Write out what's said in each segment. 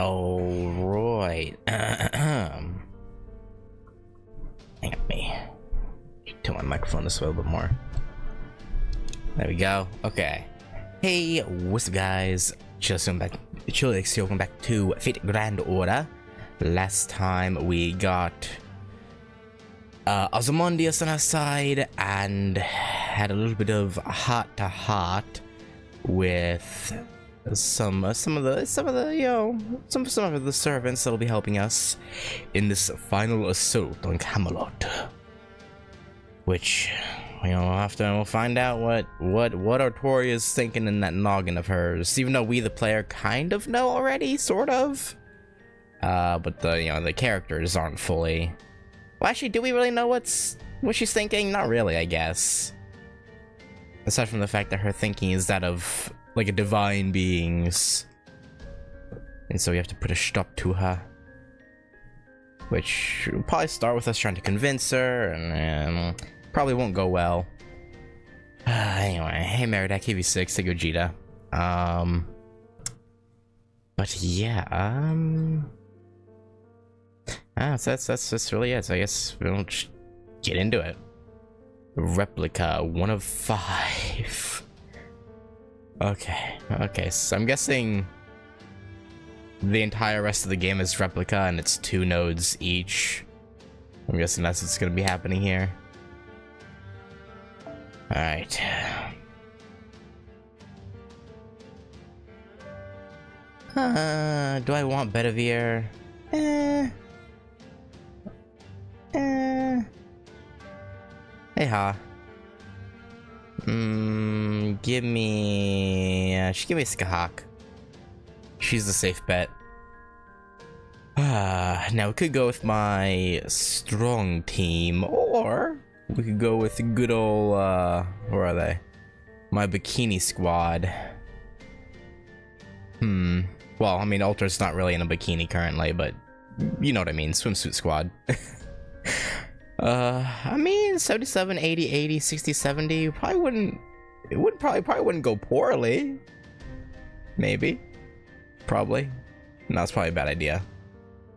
Alright. Hang on me. Tilt my microphone this way a little bit more. There we go. Okay. Hey, what's up guys? Chillix, welcome back to Fate Grand Order. Last time we got Ozymandias on our side and had a little bit of heart-to-heart with some of the servants that'll be helping us in this final assault on Camelot. Which, you know, after we'll find out what Artoria's thinking in that noggin of hers. Even though we, the player, kind of know already, sort of. But the characters aren't fully. Well, actually, do we really know what she's thinking? Not really, I guess. Aside from the fact that her thinking is that of like a divine being's, and so we have to put a stop to her. Which will probably start with us trying to convince her, and probably won't go well. Anyway, hey Meridak, KV6, hey Gogeta. But yeah, that's really it. So I guess we'll just get into it. Replica 1 of 5. Okay, so I'm guessing the entire rest of the game is replica and it's 2 nodes each. I'm guessing that's what's gonna be happening here. Alright. Do I want Bedivere? Hey ha. Give me Skahak. She's the safe bet. Now we could go with my strong team, or we could go with the good old, where are they? My bikini squad. Well, I mean, Alter's not really in a bikini currently, but you know what I mean, swimsuit squad. I mean, 77, 80, 80, 60, 70, probably wouldn't go poorly. Maybe. Probably. No, it's probably a bad idea.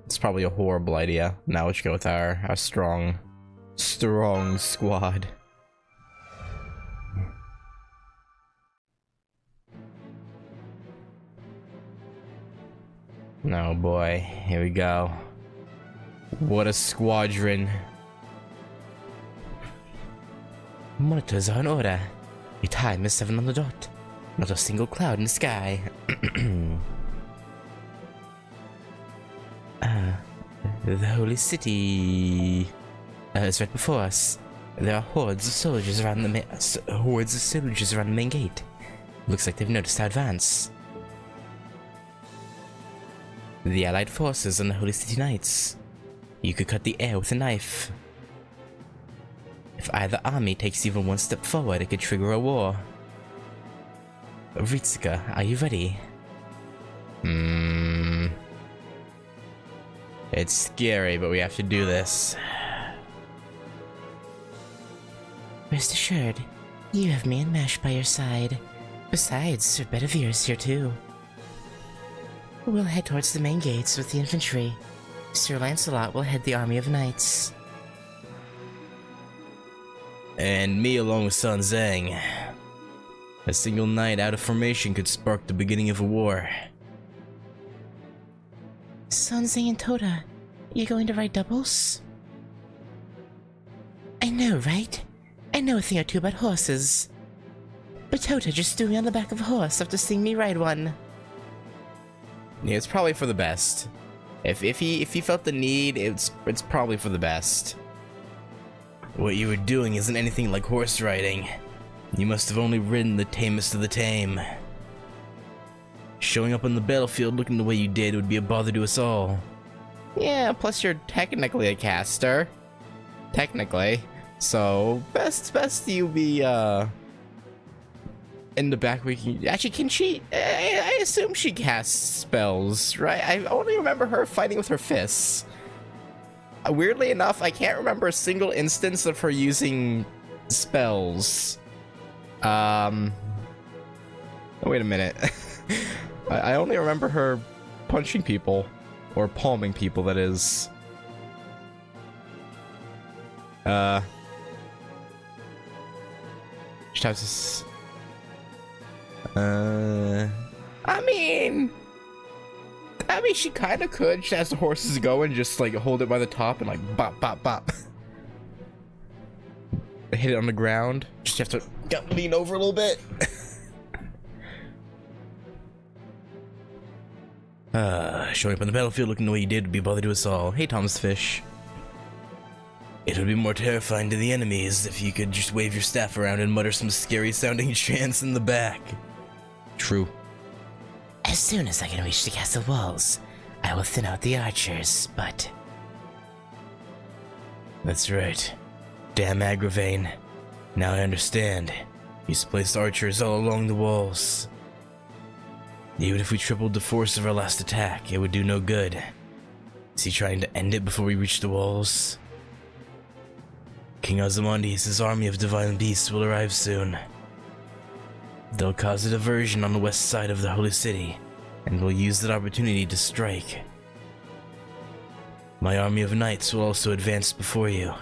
It's probably a horrible idea. Now let's go with our strong squad. Oh boy, here we go. What a squadron. Monitors are in order. Your time is 7 on the dot. Not a single cloud in the sky. The holy city is right before us. There are hordes of soldiers around the main gate. Looks like they've noticed our advance. The allied forces and the holy city knights. You could cut the air with a knife. If either army takes even 1 step forward, it could trigger a war. Ritsuka, are you ready? It's scary, but we have to do this. Rest assured, you have me and Mash by your side. Besides, Sir Bedivire's here too. We'll head towards the main gates with the infantry. Sir Lancelot will head the army of knights. And me along with Sun Zhang. A single knight out of formation could spark the beginning of a war. Sun Zhang and Tota, you going to ride doubles? I know, right? I know a thing or two about horses. But Tota just threw me on the back of a horse after seeing me ride one. Yeah, it's probably for the best. If he felt the need, it's probably for the best. What you were doing isn't anything like horse riding. You must have only ridden the tamest of the tame. Showing up on the battlefield looking the way you did would be a bother to us all. Yeah, plus you're technically a caster. Technically. So, best you be, in the back we can... Actually, can she... I assume she casts spells, right? I only remember her fighting with her fists. Weirdly enough, I can't remember a single instance of her using spells. Oh, wait a minute. I only remember her punching people. Or palming people, that is. Just have this. I mean, she kind of could. Just as the horses go and just like hold it by the top and like bop, bop, bop. Hit it on the ground. Just have to lean over a little bit. Showing up on the battlefield looking the way you did would be a bother to us all. Hey, Thomas Fish. It would be more terrifying to the enemies if you could just wave your staff around and mutter some scary-sounding chants in the back. True. As soon as I can reach the castle walls, I will thin out the archers, but... That's right. Damn Agravain. Now I understand. He's placed archers all along the walls. Even if we tripled the force of our last attack, it would do no good. Is he trying to end it before we reach the walls? King Ozymandias' army of divine beasts will arrive soon. They'll cause a diversion on the west side of the Holy City, and will use that opportunity to strike. My army of knights will also advance before you,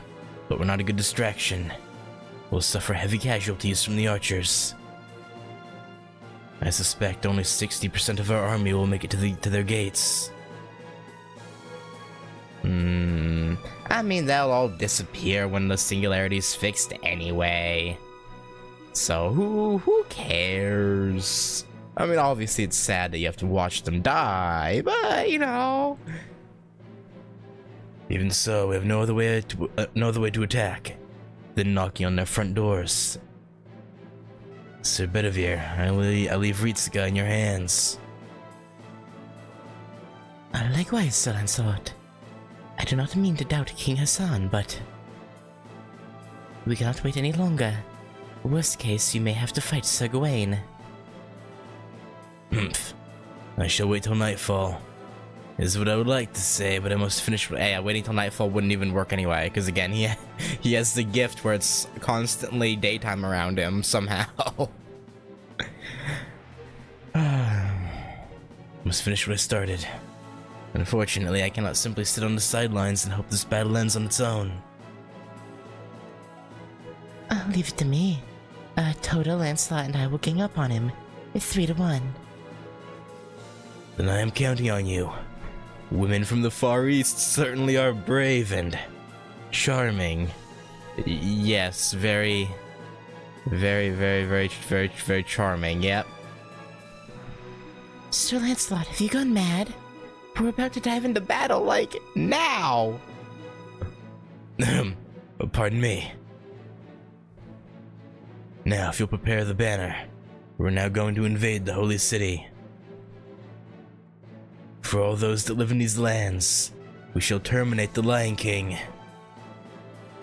but we're not a good distraction. We'll suffer heavy casualties from the archers. I suspect only 60% of our army will make it to their gates. I mean, they'll all disappear when the singularity's fixed anyway. So who cares? I mean, obviously it's sad that you have to watch them die, but you know. Even so, we have no other way to attack than knocking on their front doors. Sir Bedivere, I leave Ritsuka in your hands. Likewise, Sir Lancelot. I do not mean to doubt King Hassan, but... we cannot wait any longer. Worst case, you may have to fight Sir Gawain. Humph. I shall wait till nightfall. Is what I would like to say, but I must finish... Hey, waiting till nightfall wouldn't even work anyway, because again, he has the gift where it's constantly daytime around him, somehow. Must finish what I started. Unfortunately, I cannot simply sit on the sidelines and hope this battle ends on its own. Leave it to me. Toto, Lancelot, and I will gang up on him. It's 3-1. Then I am counting on you. Women from the Far East certainly are brave and charming. Yes, very charming, yep. Sir Lancelot, have you gone mad? We're about to dive into battle, like, now! Pardon me. Now, if you'll prepare the banner, we're now going to invade the Holy City. For all those that live in these lands, we shall terminate the Lion King.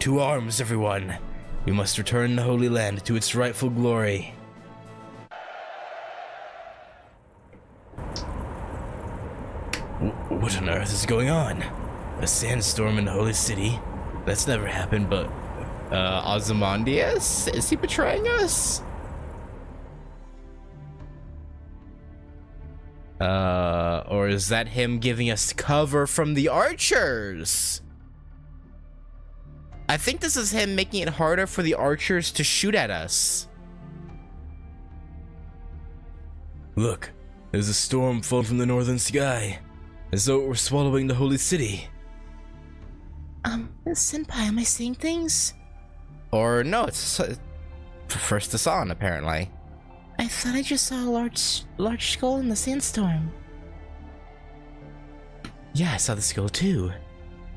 To arms, everyone! We must return the Holy Land to its rightful glory. What on earth is going on? A sandstorm in the Holy City? That's never happened, but... Ozymandias? Is he betraying us? Or is that him giving us cover from the archers? I think this is him making it harder for the archers to shoot at us. Look, there's a storm falling from the northern sky, as though it were swallowing the Holy City. Senpai, am I seeing things? Or no, it's first Hassan, apparently. I thought I just saw a large skull in the sandstorm. Yeah, I saw the skull too,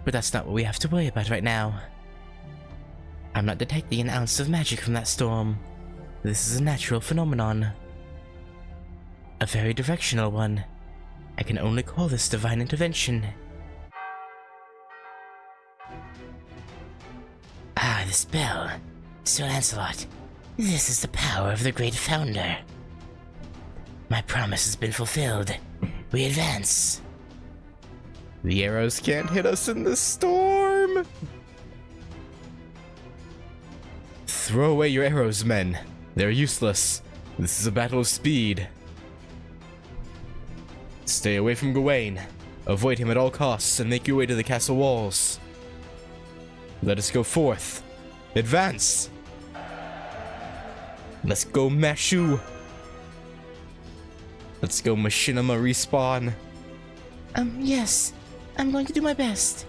but that's not what we have to worry about right now. I'm not detecting an ounce of magic from that storm. This is a natural phenomenon. A very directional one. I can only call this divine intervention. Ah, the spell. Sir Lancelot, this is the power of the great founder. My promise has been fulfilled. We advance. The arrows can't hit us in this storm. Throw away your arrows, men. They're useless. This is a battle of speed. Stay away from Gawain. Avoid him at all costs and make your way to the castle walls. Let us go forth. Advance! Let's go, Mashu! Let's go, Machinima Respawn. Yes. I'm going to do my best.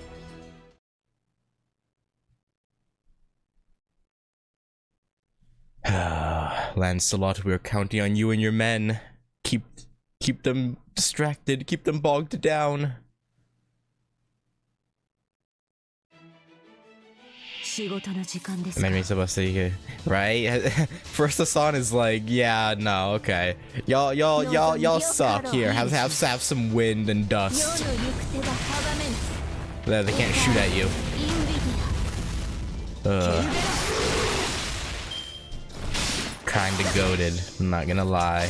Lancelot, we're counting on you and your men. Keep them distracted, keep them bogged down. Right? First Hassan is like, yeah, no, okay. Y'all suck. Here, have some wind and dust. They can't shoot at you. Kinda goated, I'm not gonna lie.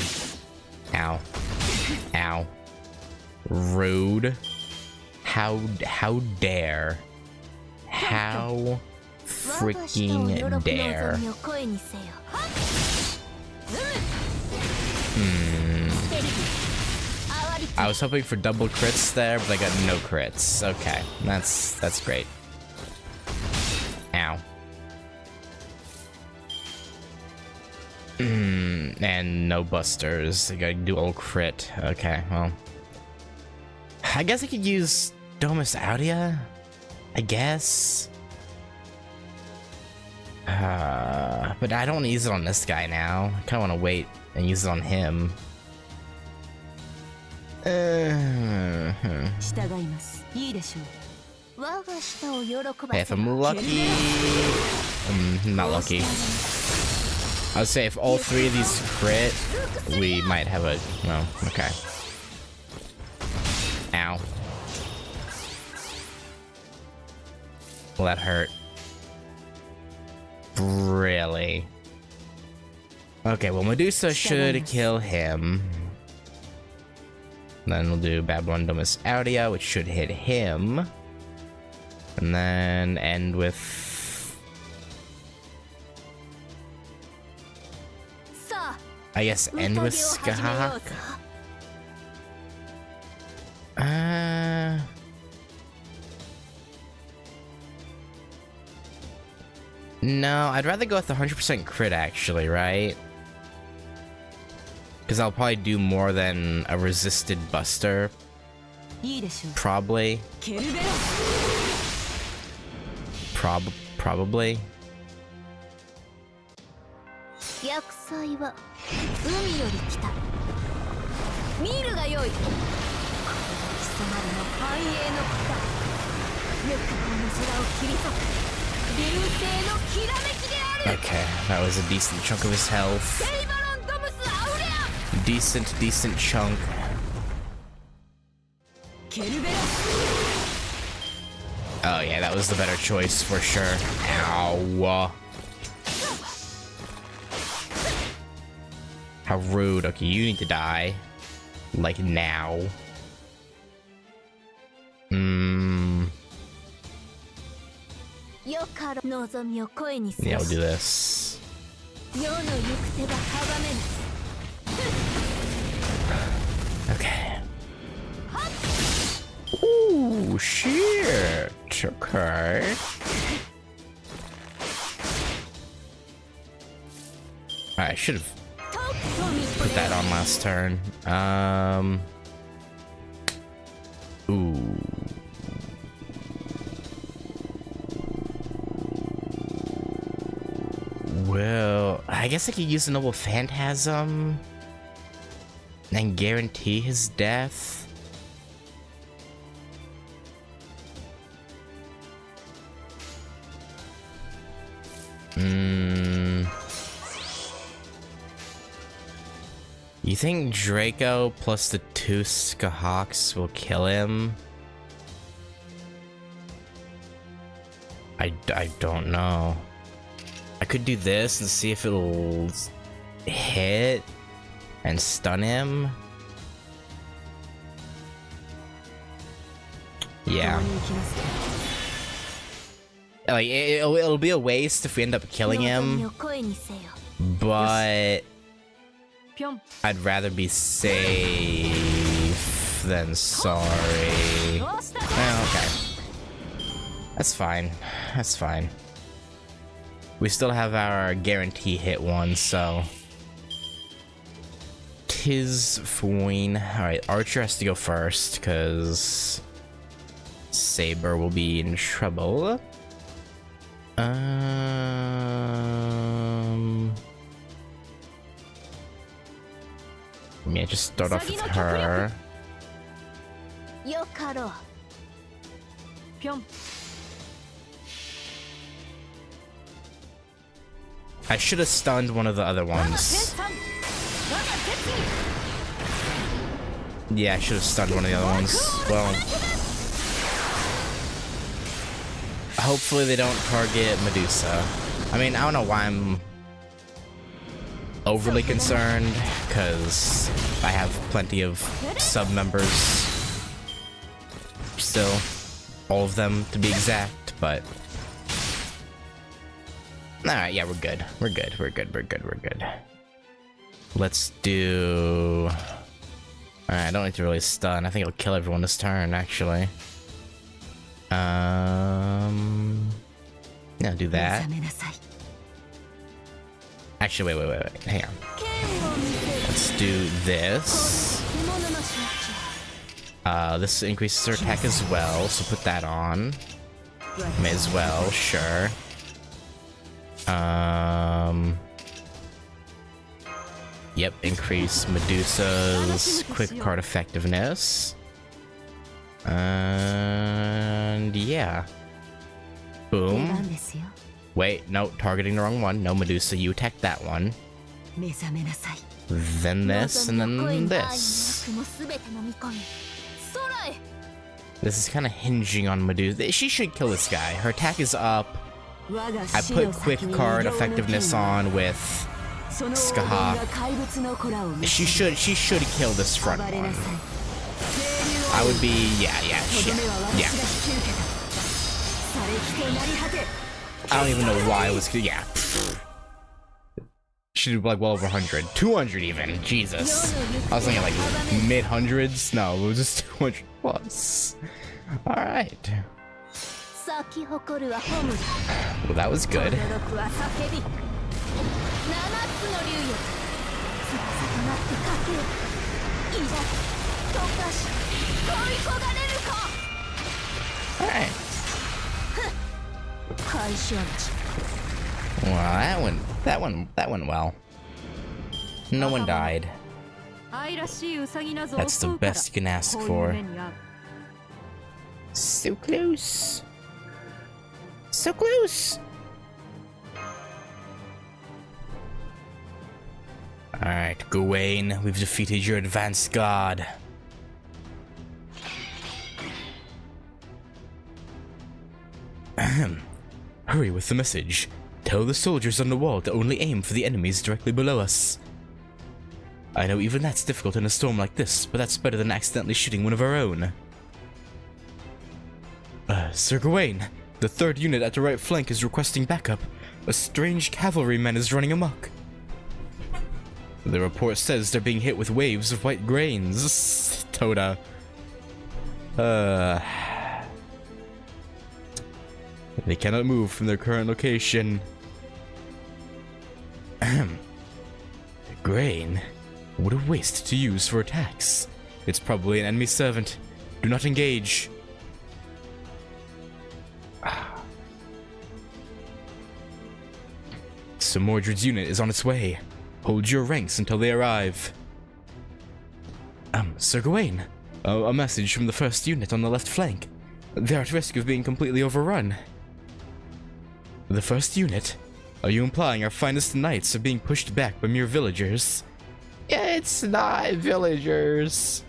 Ow. Ow. Rude. How dare. How freaking dare. I was hoping for double crits there, but I got no crits. Okay, that's great. Ow. And no busters. I gotta do old crit. Okay, well. I guess I could use Domus Aurea? I guess. But I don't want to use it on this guy now. I kind of want to wait and use it on him. Hey, if I'm lucky... I'm not lucky. I would say if all three of these crit, we might have a... No, okay. Ow. Well, that hurt. Really? Okay, well, Medusa should kill him. Then we'll do Babylon Domus Aurea, which should hit him. And then end with... I guess end with Skahak. No, I'd rather go with the 100% crit actually, right? Because I'll probably do more than a resisted buster. Probably. Probably. Okay, that was a decent chunk of his health. Decent chunk. Oh yeah, that was the better choice for sure. Ow. How rude. Okay, you need to die. Like now. Yeah, we'll do this. Okay. Ooh, shit. Okay. I should have put that on last turn. Ooh. Well, I guess I could use a Noble Phantasm and guarantee his death. You think Draco plus the 2 Skahawks will kill him? I don't know. I could do this and see if it'll hit and stun him. Yeah. Like, it'll be a waste if we end up killing him, but I'd rather be safe. off then, sorry. Well, okay. That's fine. That's fine. We still have our guarantee hit one, so... Tis fine. Alright, Archer has to go first, because... Saber will be in trouble. Yeah, just start off with her. I should have stunned one of the other ones. Yeah, I should have stunned one of the other ones. Well, hopefully they don't target Medusa. I mean, I don't know why I'm overly concerned, because I have plenty of sub-members still. All of them, to be exact, but... Alright, yeah, we're good. We're good, we're good, we're good, we're good. Let's do... Alright, I don't need to really stun. I think it'll kill everyone this turn, actually. Yeah, I'll do that. Actually, wait. Hang on. Let's do this. This increases her attack as well, so put that on. May as well, sure. Yep, increase Medusa's quick card effectiveness. And yeah. Boom. Wait, no, targeting the wrong one. No, Medusa, you attack that one. Then this, and then this. This is kind of hinging on Medusa. She should kill this guy. Her attack is up. I put quick card effectiveness on with Skaha. She should kill this front one. I would be, yeah. I don't even know why I was, yeah. Should be like well over 100. 200 even, Jesus. I was thinking like mid-hundreds. No, it was just 200 plus. Alright. Well, that was good. Alright. Well, that went well. No one died. That's the best you can ask for. So close. So close. Alright, Gawain, we've defeated your advanced god. Ahem. Hurry with the message. Tell the soldiers on the wall to only aim for the enemies directly below us. I know even that's difficult in a storm like this, but that's better than accidentally shooting one of our own. Sir Gawain, the 3rd unit at the right flank is requesting backup. A strange cavalryman is running amok. The report says they're being hit with waves of white grains. Toda. They cannot move from their current location. Ahem. Grain? What a waste to use for attacks. It's probably an enemy servant. Do not engage. Sir Mordred's unit is on its way. Hold your ranks until they arrive. Sir Gawain, a message from the 1st unit on the left flank. They're at risk of being completely overrun. The 1st unit? Are you implying our finest knights are being pushed back by mere villagers? It's not villagers.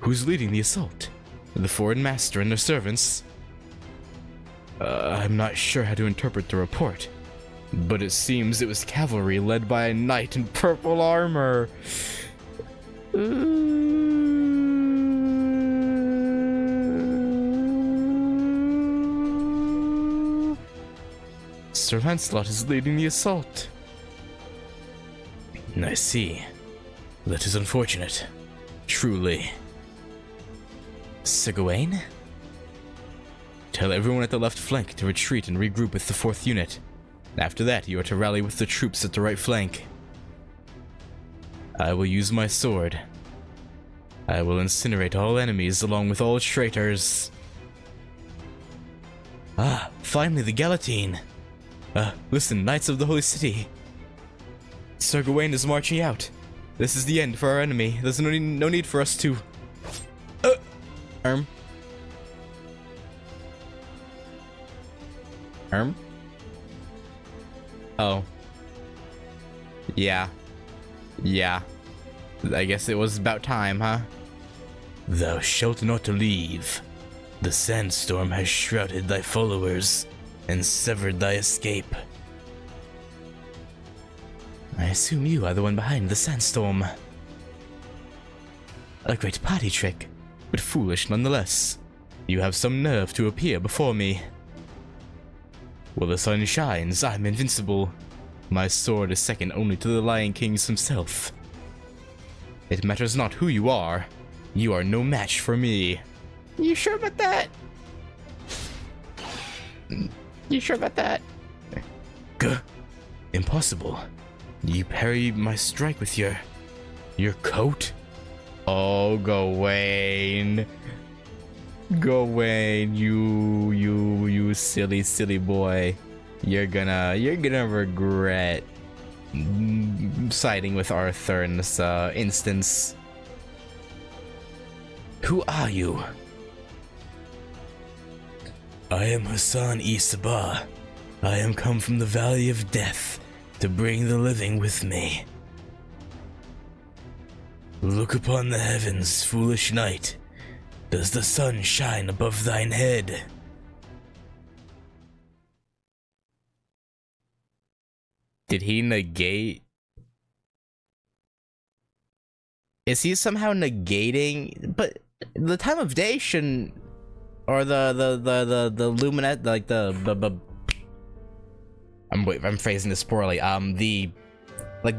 Who's leading the assault? The foreign master and their servants? I'm not sure how to interpret the report, but it seems it was cavalry led by a knight in purple armor. Sir Lancelot is leading the assault. I see. That is unfortunate. Truly. Sir Gawain? Tell everyone at the left flank to retreat and regroup with the 4th unit. After that, you are to rally with the troops at the right flank. I will use my sword. I will incinerate all enemies along with all traitors. Ah, finally the guillotine. Listen, Knights of the Holy City. Sir Gawain is marching out. This is the end for our enemy. There's no need for us to... Oh. Yeah. I guess it was about time, huh? Thou shalt not leave. The sandstorm has shrouded thy followers and severed thy escape. I assume you are the one behind the sandstorm. A great party trick, But foolish nonetheless. You have some nerve to appear before me. While the sun shines, I'm invincible. My sword is second only to the Lion King's himself. It matters not who you are no match for me. You sure about that? You sure about that? Gah! Impossible. You parry my strike with your coat? Oh, Gawain. Gawain, you silly boy. You're gonna regret siding with Arthur in this instance. Who are you? I am Hassan-e Sabah. I am come from the Valley of Death to bring the living with me. Look upon the heavens, foolish knight. Does the sun shine above thine head? Did he negate? Is he somehow negating? But the time of day shouldn't, or the luminette, like I'm phrasing this poorly. The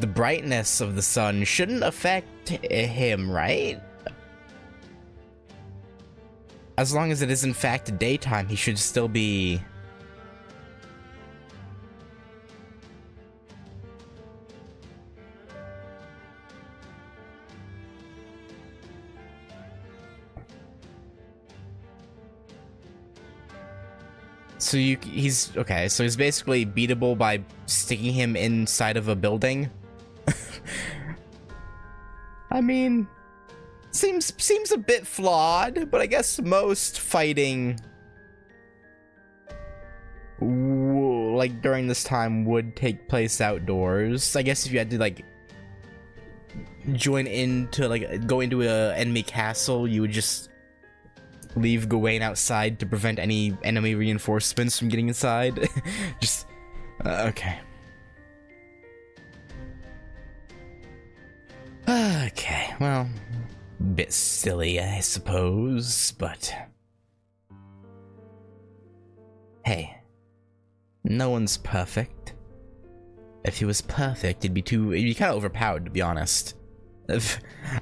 brightness of the sun shouldn't affect him, right? As long as it is in fact daytime, he should still be... So he's okay, so he's basically beatable by sticking him inside of a building. I mean, seems a bit flawed, but I guess most fighting like during this time would take place outdoors. I guess if you had to like join into go into a enemy castle, you would just leave Gawain outside to prevent any enemy reinforcements from getting inside. Just okay. Okay, well, bit silly, I suppose, but hey, no one's perfect. If he was perfect, it'd be kind of overpowered, to be honest.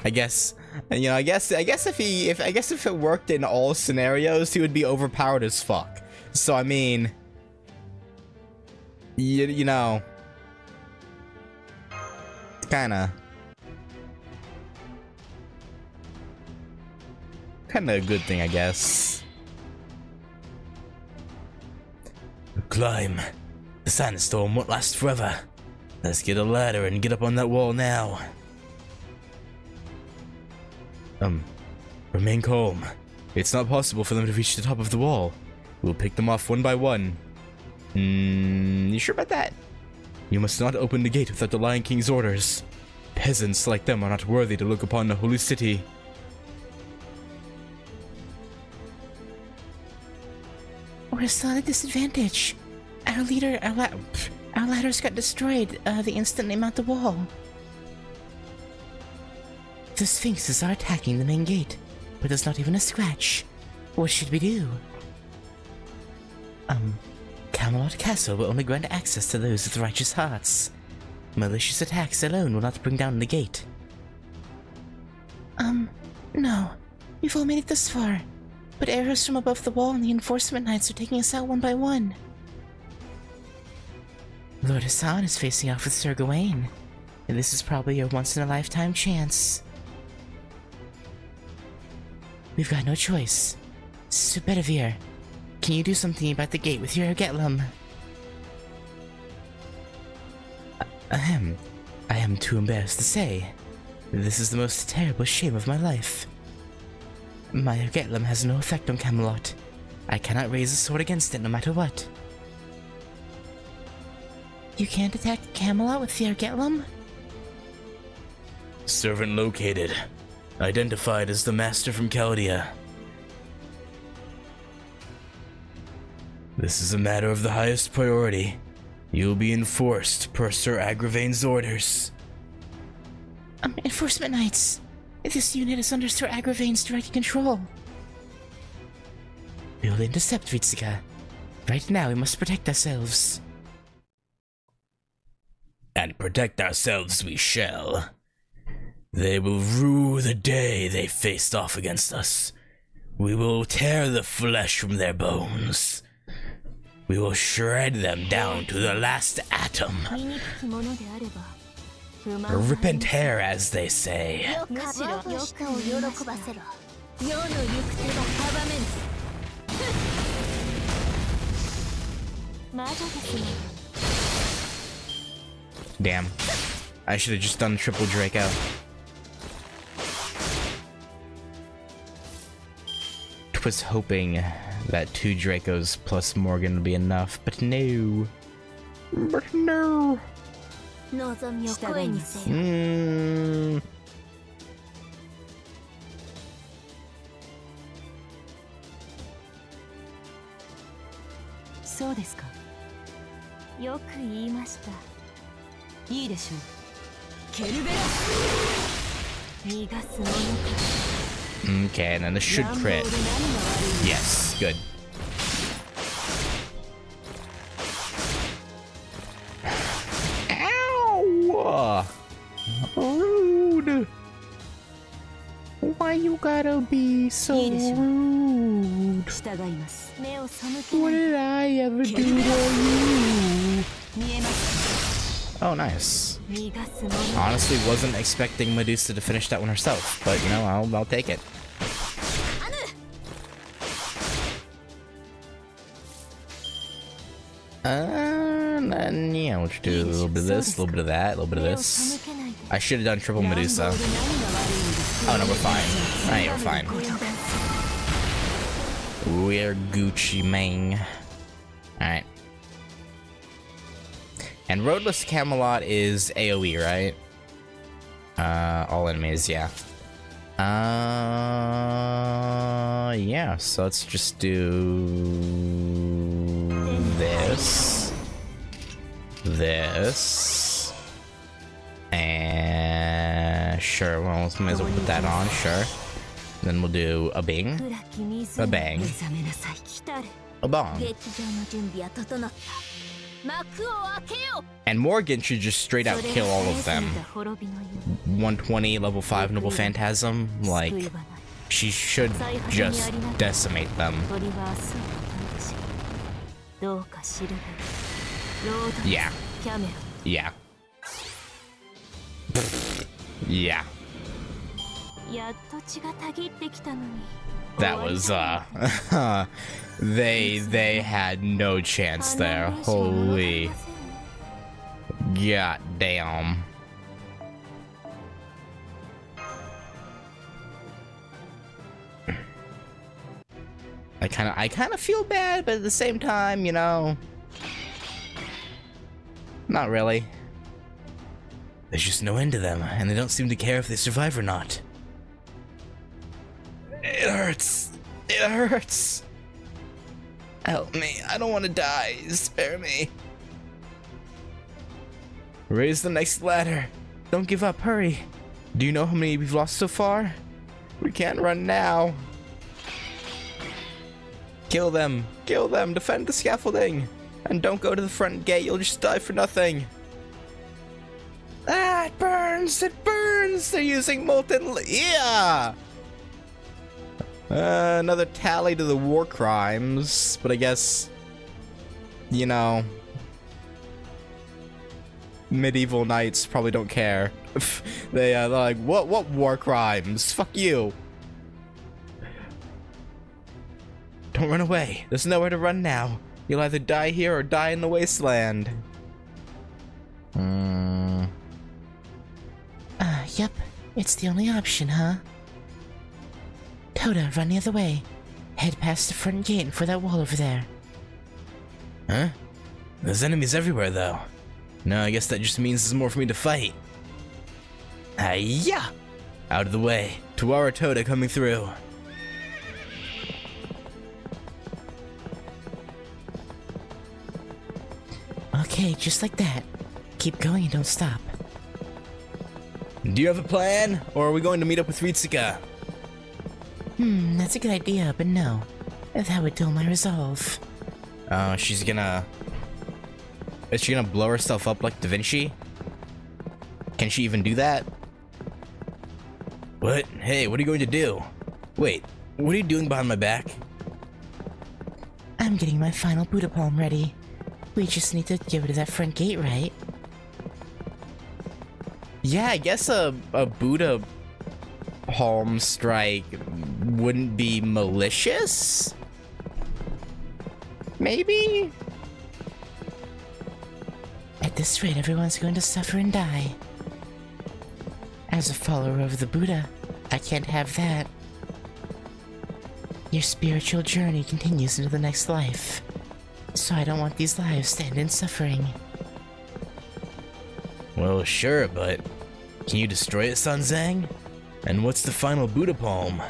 I guess, you know, I guess if it worked in all scenarios, he would be overpowered as fuck. So I mean, you know, kind of a good thing, I guess. Climb. The sandstorm won't last forever. Let's get a ladder and get up on that wall now. Remain calm. It's not possible for them to reach the top of the wall. We'll pick them off one by one. You sure about that? You must not open the gate without the Lion King's orders. Peasants like them are not worthy to look upon the holy city. We're still at a disadvantage. Our leader, our ladders got destroyed the instant they mount the wall. The Sphinxes are attacking the main gate, but there's not even a scratch. What should we do? Camelot Castle will only grant access to those with righteous hearts. Malicious attacks alone will not bring down the gate. No. We've all made it this far. but arrows from above the wall and the enforcement knights are taking us out one by one. Lord Hassan is facing off with Sir Gawain, and this is probably your once-in-a-lifetime chance. We've got no choice. Sir Bedivere, can you do something about the gate with your Getlum? Ahem. I am too embarrassed to say. This is the most terrible shame of my life. My Getlum has no effect on Camelot. I cannot raise a sword against it no matter what. You can't attack Camelot with the Getlum? Servant located. Identified as the Master from Chaldea. This is a matter of the highest priority. You'll be enforced per Sir Agravain's orders. Enforcement Knights! This unit is under Sir Agravain's direct control. We will intercept Ritsuka. Right now we must protect ourselves. And protect ourselves we shall. They will rue the day they faced off against us. We will tear the flesh from their bones. We will shred them down to the last atom. Rip and tear, as they say. Damn. I should have just done triple Draco. Was hoping that 2 Dracos plus Morgan would be enough, but no. But no. Okay, and then this should crit. Yes, good. Ow! Rude! Why you gotta be so rude? What did I ever do to you? Oh, nice. Honestly, wasn't expecting Medusa to finish that one herself, but you know, I'll take it. And then, yeah, we'll just do a little bit of this, a little bit of that, a little bit of this. I should have done triple Medusa. Oh no, we're fine. Alright, we're fine. We're Gucci, man. Alright. And Roadless Camelot is AoE, right? All enemies, yeah. Yeah, so let's just do this. This. And sure, well, let's might as well put that on, sure. Then we'll do a bing, a bang, a bong. And Morgan should just straight out kill all of them. 120, level 5 Noble Phantasm, like, she should just decimate them. Yeah. Yeah. Yeah. That was, they had no chance there. Holy. God damn. I kinda feel bad, but at the same time, you know, not really. There's just no end to them, and they don't seem to care if they survive or not. It hurts. It hurts. Help me. I don't want to die. Spare me. Raise the next ladder. Don't give up. Hurry. Do you know how many we've lost so far? We can't run now. Kill them. Kill them. Defend the scaffolding. And don't go to the front gate. You'll just die for nothing. Ah, it burns. It burns. They're using molten... Yeah. Another tally to the war crimes, but I guess, you know, medieval knights probably don't care. They're like, what war crimes? Fuck you. Don't run away. There's nowhere to run now. You'll either die here or die in the wasteland. Yep. It's the only option, huh? Toda, run the other way. Head past the front gate and for that wall over there. Huh? There's enemies everywhere, though. No, I guess that just means there's more for me to fight. Hiya! Out of the way. Tuara Toda coming through. Okay, just like that. Keep going and don't stop. Do you have a plan? Or are we going to meet up with Ritsuka? That's a good idea, but no. That would dull my resolve. Oh, she's gonna... Is she gonna blow herself up like Da Vinci? Can she even do that? What? Hey, what are you going to do? Wait, what are you doing behind my back? I'm getting my final Buddha palm ready. We just need to get rid of that front gate, right? Yeah, I guess a Buddha palm strike wouldn't be malicious? Maybe? At this rate, everyone's going to suffer and die. As a follower of the Buddha, I can't have that. Your spiritual journey continues into the next life, so I don't want these lives to end in suffering. Well, sure, but can you destroy it, Sanzang? And what's the final Buddha palm?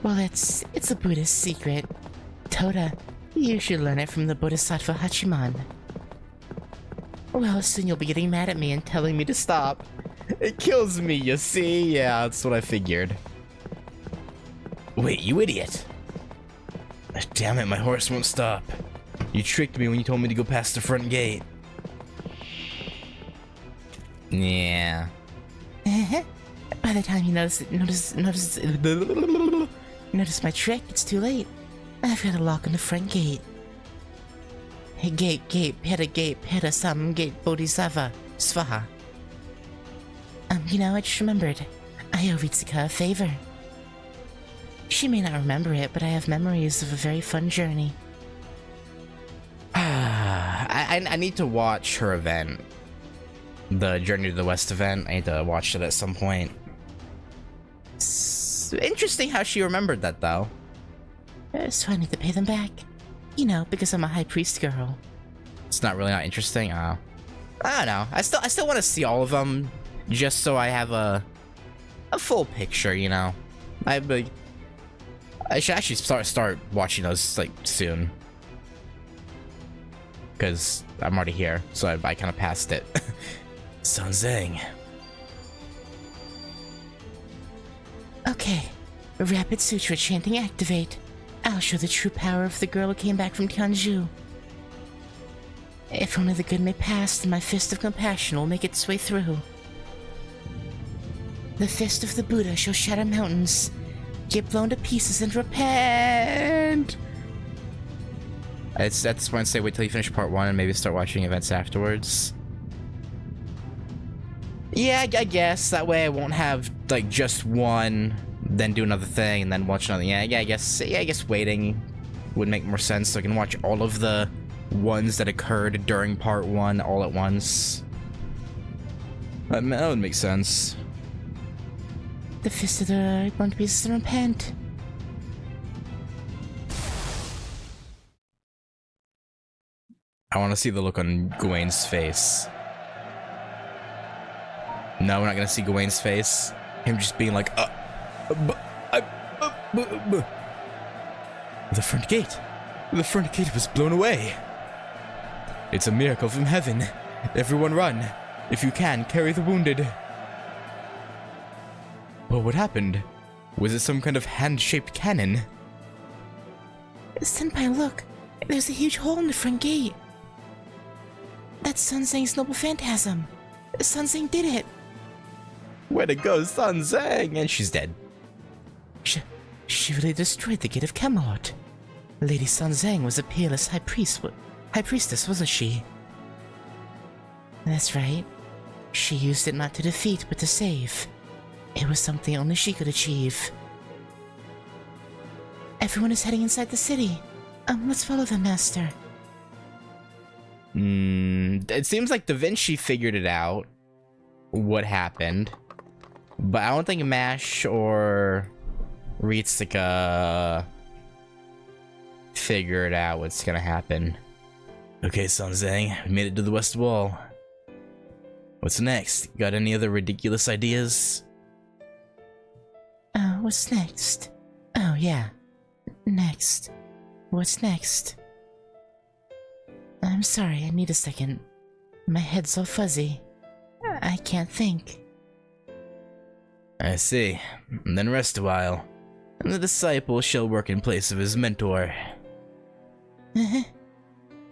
Well, it's a Buddhist secret. Toda, you should learn it from the Bodhisattva Hachiman. Well, soon you'll be getting mad at me and telling me to stop. It kills me, you see? Yeah, that's what I figured. Wait, you idiot! Damn it, my horse won't stop. You tricked me when you told me to go past the front gate. Yeah. By the time you notice my trick, it's too late. I've got a lock on the front gate. Hey, gate, peta, some gate, bodhisattva, svaha. You know, I just remembered. I owe Ritsuka a favor. She may not remember it, but I have memories of a very fun journey. I need to watch her event. The Journey to the West event. I need to watch it at some point. It's interesting how she remembered that, though. So I need to pay them back. You know, because I'm a high priest girl. It's not interesting. I don't know. I still want to see all of them, just so I have a full picture. You know, I should actually start watching those like soon, because I'm already here, so I kind of passed it. Sanzang. Okay, Rapid Sutra chanting activate. I'll show the true power of the girl who came back from Tianzhu. If only the good may pass, then my fist of compassion will make its way through. The fist of the Buddha shall shatter mountains, get blown to pieces and repent! It's at this point, say wait till you finish part 1 and maybe start watching events afterwards. Yeah, I guess. That way I won't have, like, just one, then do another thing, and then watch another. Yeah, I guess waiting would make more sense, so I can watch all of the ones that occurred during part 1 all at once. That would make sense. The fist of the blown to pieces and repent. I want to see the look on Gawain's face. No, we're not gonna see Gawain's face. Him just being like, the front gate. The front gate was blown away. It's a miracle from heaven. Everyone run. If you can, carry the wounded. Well, what happened? Was it some kind of hand-shaped cannon? Senpai, look. There's a huge hole in the front gate. That's Sanzang's noble phantasm. Sanzang did it. Way to go, Sun Zhang! And she's dead. She really destroyed the gate of Camelot. Lady Sun Zhang was a peerless high priestess, wasn't she? That's right. She used it not to defeat, but to save. It was something only she could achieve. Everyone is heading inside the city. Let's follow them, Master. It seems like Da Vinci figured it out. What happened. But I don't think Mash or Ritsuka figured out what's gonna happen. Okay, Sun Zhang, we made it to the west wall. What's next? Got any other ridiculous ideas? What's next? Oh, yeah. Next. What's next? I'm sorry, I need a second. My head's all fuzzy. I can't think. I see. Then rest a while. And the disciple shall work in place of his mentor.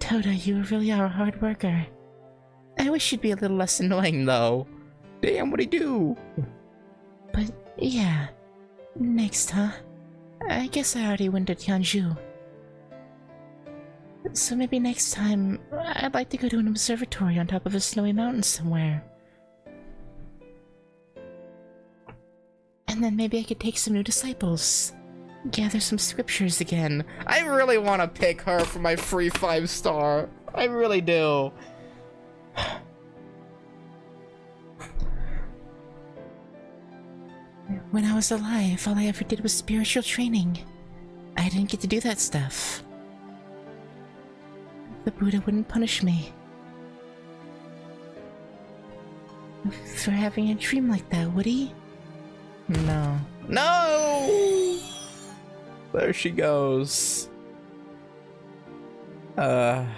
Tota, you really are a hard worker. I wish you'd be a little less annoying, though. Damn, what'd he do? But, yeah. Next, huh? I guess I already went to Tianju. So maybe next time, I'd like to go to an observatory on top of a snowy mountain somewhere. And then maybe I could take some new disciples. Gather some scriptures again. I really want to pick her for my free 5-star. I really do. When I was alive, all I ever did was spiritual training. I didn't get to do that stuff. The Buddha wouldn't punish me for having a dream like that, would he? No. No! There she goes. Of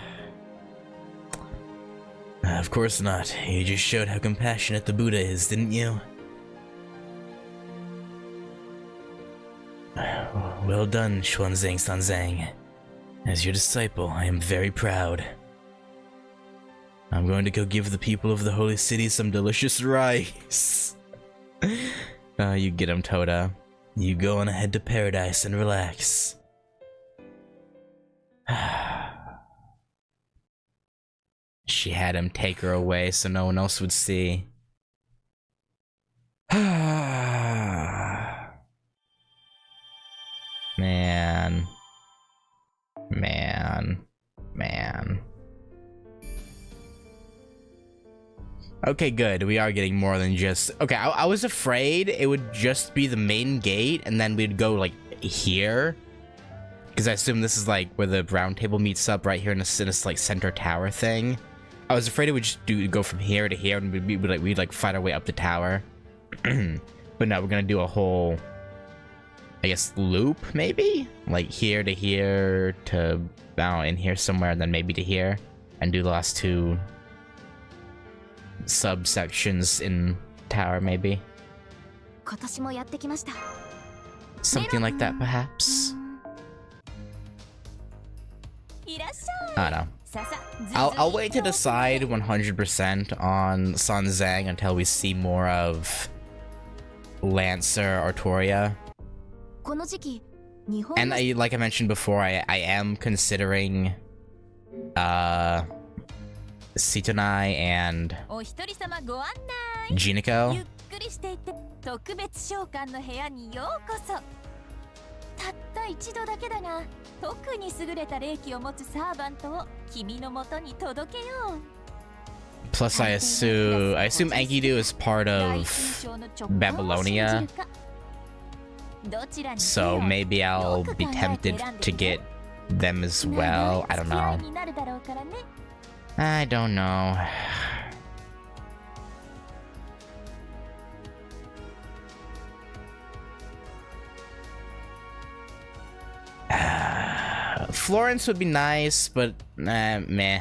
course not. You just showed how compassionate the Buddha is, didn't you? Well done, Xuanzang Sanzang. As your disciple, I am very proud. I'm going to go give the people of the holy city some delicious rice. You get him, Tota. You go on ahead to paradise and relax. She had him take her away so no one else would see. Man. Okay, good. We are getting more than just... Okay, I was afraid it would just be the main gate, and then we'd go, like, here. Because I assume this is, like, where the round table meets up, right here in this like, center tower thing. I was afraid it would just go from here to here, and we'd fight our way up the tower. But no, we're gonna do a whole... I guess, loop, maybe? Like, here to here to... I don't know, in here somewhere, and then maybe to here. And do the last two... subsections in tower, maybe. Something like that, perhaps. I don't know. I'll wait to decide 100% on Sun Zhang until we see more of Lancer Artoria. And like I mentioned before, I am considering Sitonai and Jiniko. 特別召喚の部屋にようこそ。たった一度だけだが、特に優れた霊気を持つサーバントを君のもとに届けよう。 Plus, I assume Enkidu is part of Babylonia, so maybe I'll be tempted to get them as well. I don't know. I don't know. Florence would be nice, but meh.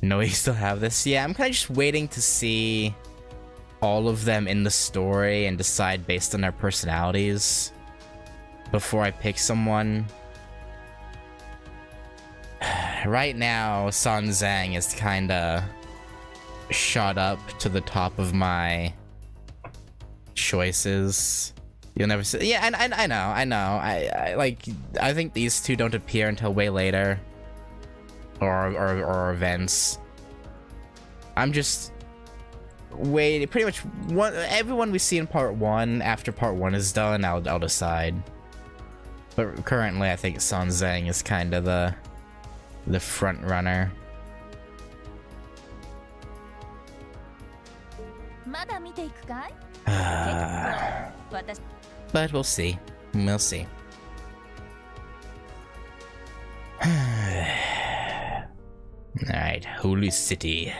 No, we still have this. Yeah, I'm kind of just waiting to see all of them in the story and decide based on their personalities before I pick someone. Right now, Sun Zhang is kinda shot up to the top of my choices. You'll never see. Yeah, and I know. I think these two don't appear until way later, or events. I'm just waiting. Pretty much everyone we see in part 1. After part 1 is done, I'll decide. But currently, I think San Zhang is kind of the front runner. But we'll see. We'll see. Alright, Holy City.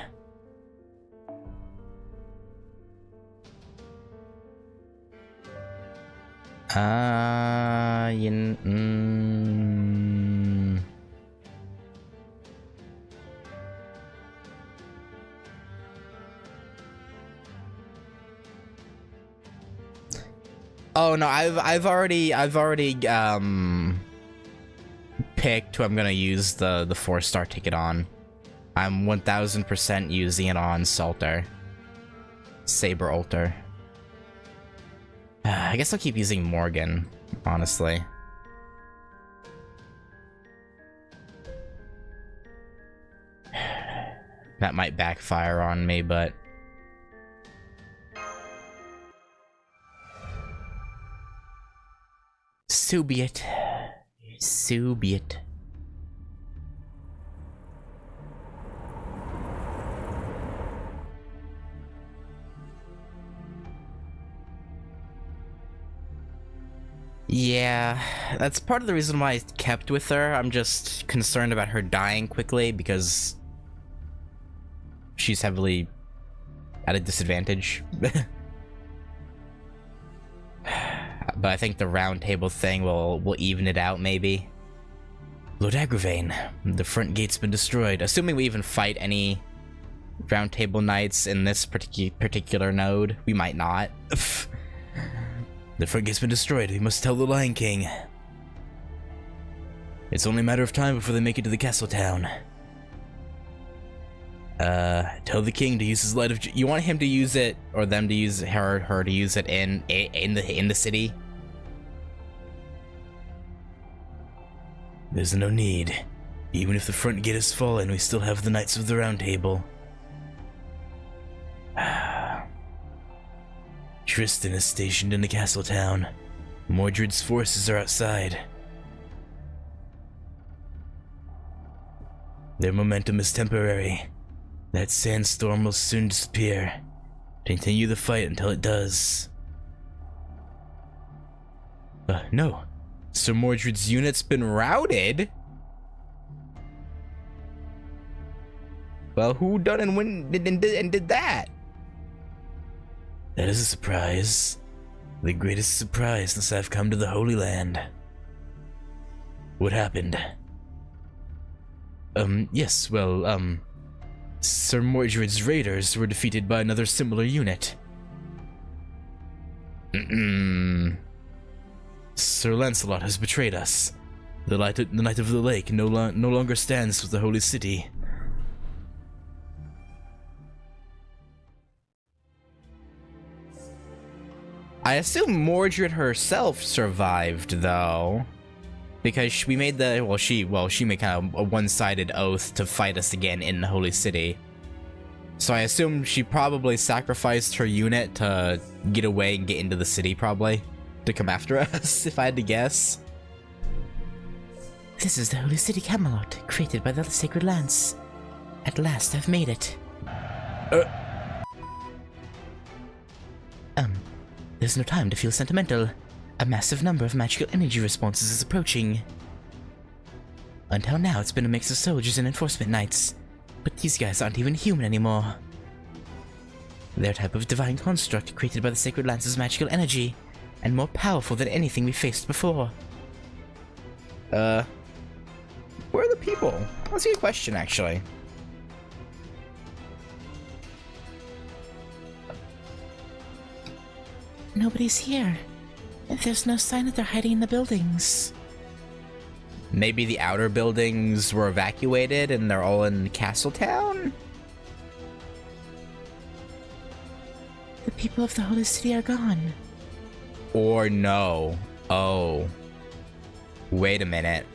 Oh no, I've already picked who I'm gonna use the 4-star ticket on. I'm 1000% using it on Salter. Saber Alter. I guess I'll keep using Morgan, honestly. That might backfire on me, but so be it. So be it. Yeah, that's part of the reason why I kept with her. I'm just concerned about her dying quickly because she's heavily at a disadvantage. But I think the round table thing will even it out, maybe. Lord Agravain, the front gate's been destroyed. Assuming we even fight any round table knights in this particular node, we might not. The front gate's been destroyed. We must tell the Lion King. It's only a matter of time before they make it to the castle town. Tell the king to use his light of. You want him to use it, or them to use her to use it in the city? There's no need. Even if the front gate has fallen, we still have the Knights of the Round Table. Tristan is stationed in the castle town. Mordred's forces are outside. Their momentum is temporary. That sandstorm will soon disappear. Continue the fight until it does. No. Sir Mordred's unit's been routed? Well, who done and when did that? That is a surprise. The greatest surprise since I've come to the Holy Land. What happened? Yes, well, Sir Mordred's raiders were defeated by another similar unit. Sir Lancelot has betrayed us. The Knight of the Lake no longer stands with the Holy City. I assume Mordred herself survived, though, because we made the she made kind of a one-sided oath to fight us again in the Holy City. So I assume she probably sacrificed her unit to get away and get into the city, probably to come after us, if I had to guess. This is the Holy City Camelot, created by the Sacred Lance. At last, I've made it. There's no time to feel sentimental. A massive number of magical energy responses is approaching. Until now, it's been a mix of soldiers and enforcement knights, but these guys aren't even human anymore. They're a type of divine construct created by the Sacred Lance's magical energy, and more powerful than anything we faced before. Where are the people? That's a good question, actually. Nobody's here. There's no sign that they're hiding in the buildings. Maybe the outer buildings were evacuated and they're all in Castletown? people of the Holy City are gone. Or no. Oh. Wait a minute.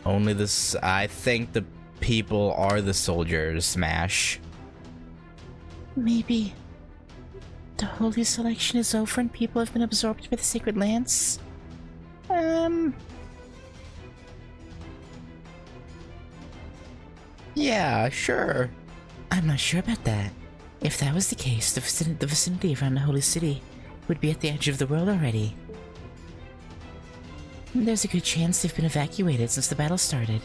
Only this. I think the people are the soldiers, Smash. Maybe the Holy Selection is over and people have been absorbed by the Sacred Lance? Yeah, sure. I'm not sure about that. If that was the case, the vicinity around the Holy City would be at the edge of the world already. There's a good chance they've been evacuated since the battle started.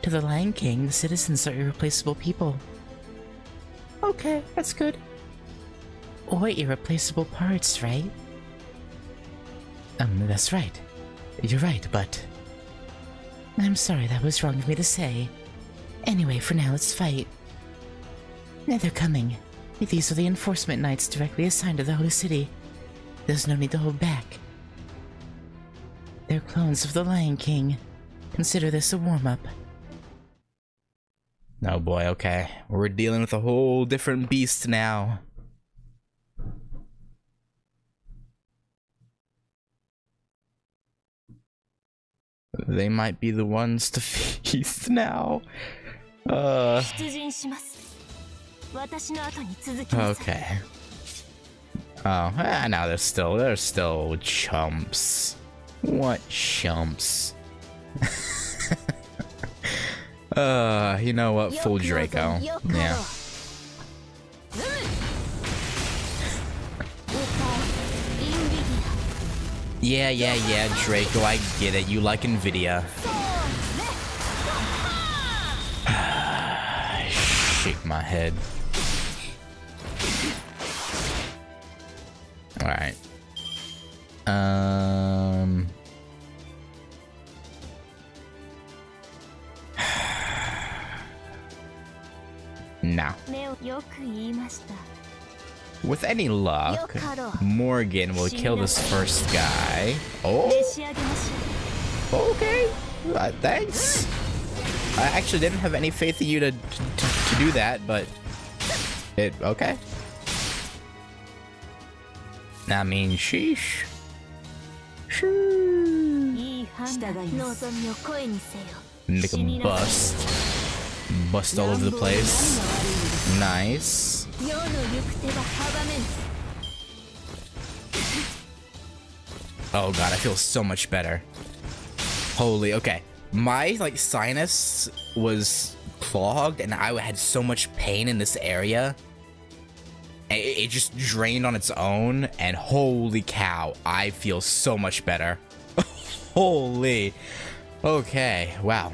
To the Lion King, the citizens are irreplaceable people. Okay, that's good. Or irreplaceable parts, right? That's right. You're right, but... I'm sorry, that was wrong of me to say. Anyway, for now, let's fight. Now they're coming. These are the enforcement knights directly assigned to the Holy City. There's no need to hold back. They're clones of the Lion King. Consider this a warm-up. Oh boy, okay. We're dealing with a whole different beast now. They might be the ones to feast now. Okay. Oh, now they're still chumps. What chumps? You know what? Full Draco. Yeah. Yeah, Draco, I get it. You like Nvidia. Shake my head. Alright. Now. With any luck, Morgan will kill this first guy. Oh! Okay. Thanks. I actually didn't have any faith in you to do that, but... okay. I mean, sheesh. Make him bust. Bust all over the place. Nice. Oh god, I feel so much better. Holy, okay. My, like, sinus was clogged and I had so much pain in this area. It just drained on its own, and holy cow, I feel so much better. Holy. Okay, wow.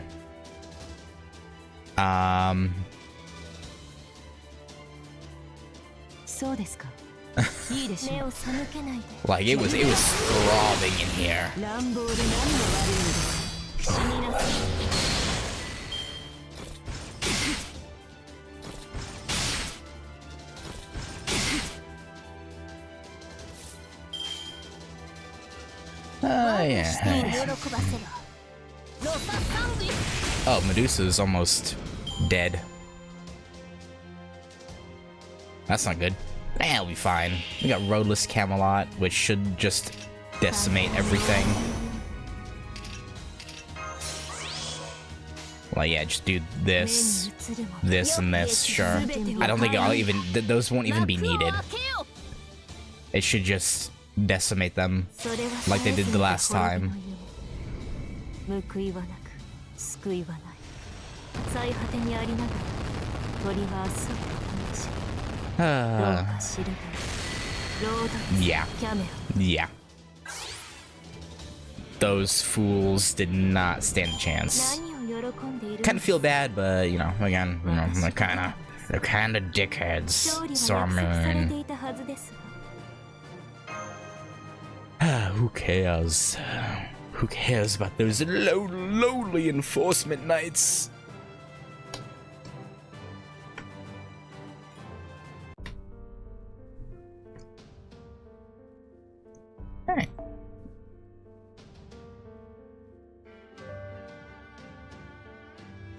Like it was throbbing in here. Yeah. Oh, Medusa's almost dead. That's not good. Eh, it'll be fine. We got roadless Camelot, which should just decimate everything. Well, yeah, just do this, this, and this, sure. I don't think I'll even... those won't even be needed. It should just decimate them, like they did the last time. Yeah. Those fools did not stand a chance. Kind of feel bad, but you know, again, you know, they're kind of dickheads. So I mean, who cares? Who cares about those lowly enforcement knights? Alright.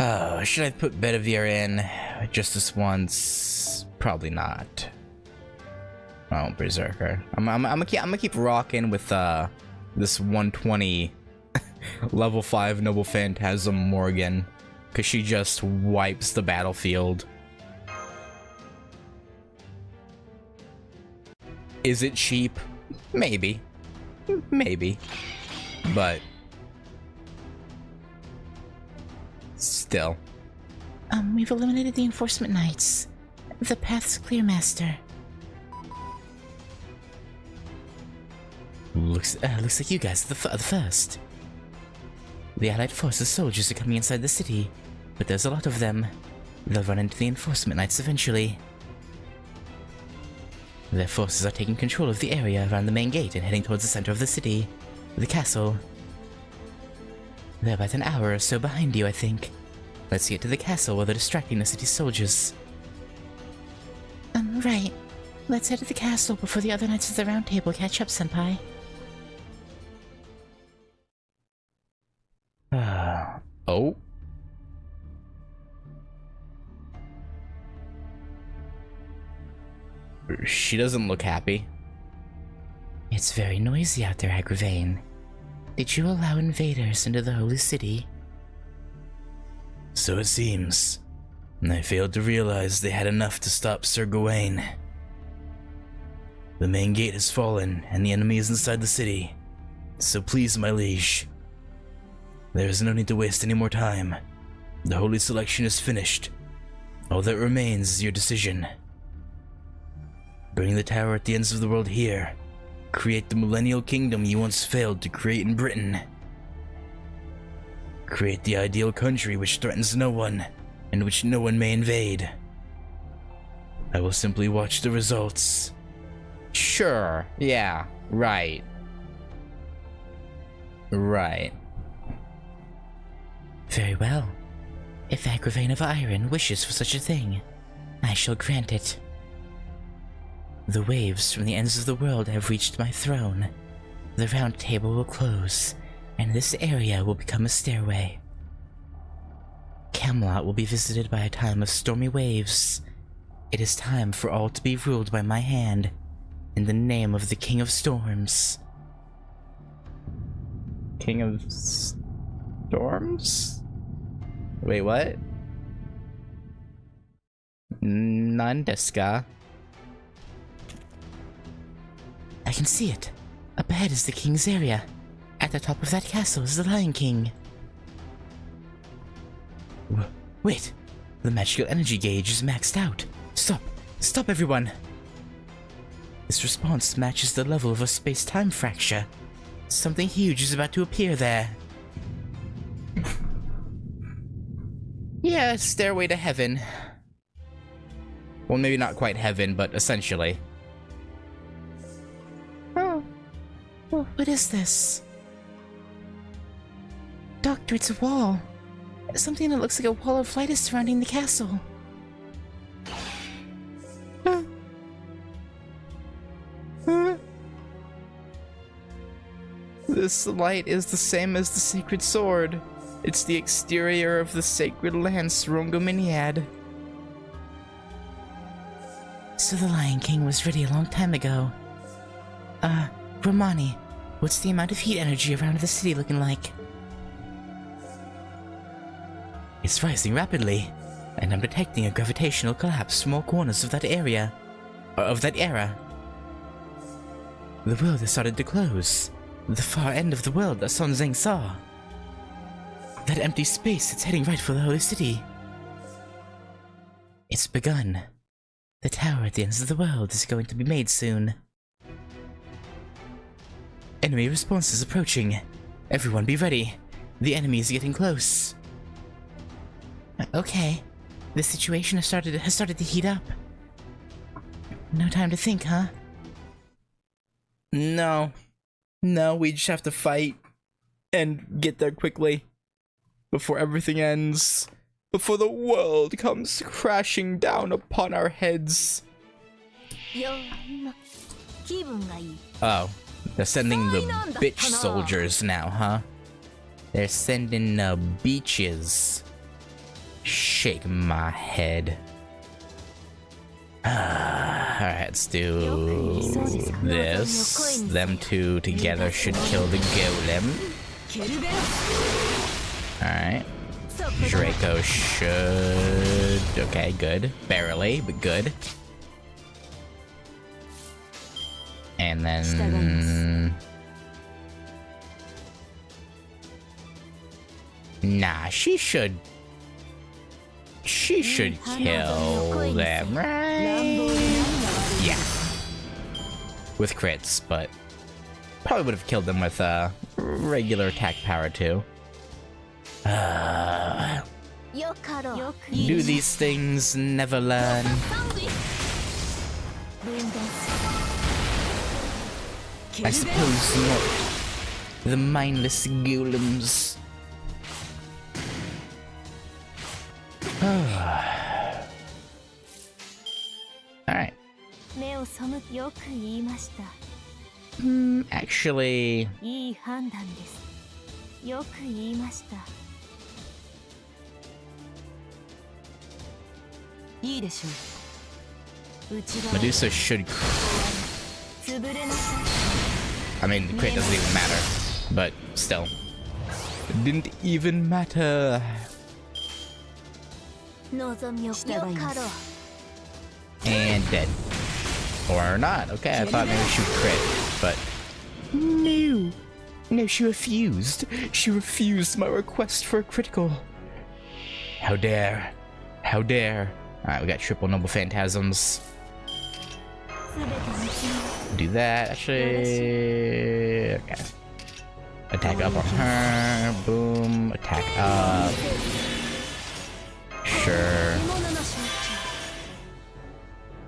Oh, should I put Bedivere in just this once? Probably not. Oh, Berserker. I'm gonna keep rocking with this 120 level 5 Noble Phantasm Morgan, cause she just wipes the battlefield. Is it cheap? Maybe. Maybe. But still. We've eliminated the enforcement knights. The path's clear, Master. Looks like you guys are the first. The Allied forces soldiers are coming inside the city, but there's a lot of them. They'll run into the enforcement knights eventually. Their forces are taking control of the area around the main gate and heading towards the center of the city, the castle. They're about an hour or so behind you, I think. Let's get to the castle while they're distracting the city's soldiers. Right. Let's head to the castle before the other knights of the Round Table catch up, Senpai. Oh? She doesn't look happy. It's very noisy out there, Agravain. Did you allow invaders into the Holy City? So it seems. I failed to realize they had enough to stop Sir Gawain. The main gate has fallen, and the enemy is inside the city. So please, my liege, there is no need to waste any more time. The holy selection is finished. All that remains is your decision. Bring the tower at the ends of the world here. Create the millennial kingdom you once failed to create in Britain. Create the ideal country which threatens no one, and which no one may invade. I will simply watch the results. Sure, yeah, right. Right. Very well. If Agravain of Iron wishes for such a thing, I shall grant it. The waves from the ends of the world have reached my throne. The Round Table will close, and this area will become a stairway. Camelot will be visited by a time of stormy waves. It is time for all to be ruled by my hand, in the name of the King of Storms. King of Storms? Wait, what? Nan desu ka? I can see it. Up ahead is the King's area. At the top of that castle is the Lion King. Wait! The magical energy gauge is maxed out. Stop! Stop, everyone! This response matches the level of a space-time fracture. Something huge is about to appear there. Yeah, stairway to heaven. Well, maybe not quite heaven, but essentially. Oh. Well, what is this? Doctor, it's a wall. Something that looks like a wall of light is surrounding the castle. This light is the same as the sacred sword. It's the exterior of the sacred lance Rongominiad. So the Lion King was ready a long time ago. Romani, what's the amount of heat energy around the city looking like? It's rising rapidly, and I'm detecting a gravitational collapse from all corners of that area. Of that era. The world has started to close. The far end of the world that Son Zeng saw. That empty space, it's heading right for the Holy City. It's begun. The tower at the ends of the world is going to be made soon. Enemy response is approaching. Everyone be ready. The enemy is getting close. Okay. The situation has started to heat up. No time to think, huh? No. No, we just have to fight and get there quickly before everything ends, before the world comes crashing down upon our heads. Oh, they're sending the bitch soldiers now, huh? They're sending beaches. Shake my head. Alright, let's do this. Them two together should kill the golem. Alright. Draco should... Okay, good. Barely, but good. And then... Nah, she should kill them, right? Yeah. With crits, but probably would have killed them with regular attack power too. Do these things never learn? I suppose not. The mindless golems. Alright. Actually... Medusa should... I mean, the crit doesn't even matter, but still. It didn't even matter. And dead. Or not. Okay, I thought maybe she would crit, but... No! No, she refused. She refused my request for a critical. How dare. How dare. Alright, we got triple noble phantasms. Do that, actually... Okay. Attack up on her. Boom. Attack up. Sure.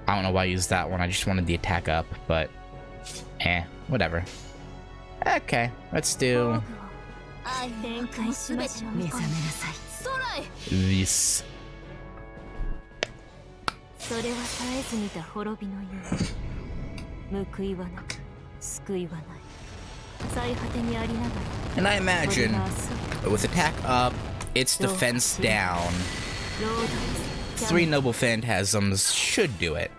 I don't know why I used that one. I just wanted the attack up, but... whatever. Okay, let's do... this. And I imagine, with attack up, its defense down, 3 noble phantasms should do it.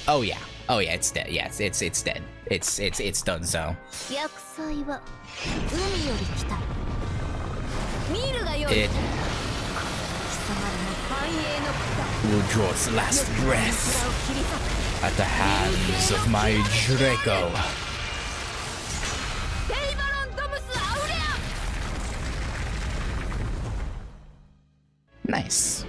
Oh yeah, it's dead. Yeah, it's dead. It's done so. It will draw its last breath at the hands of my Draco. Nice.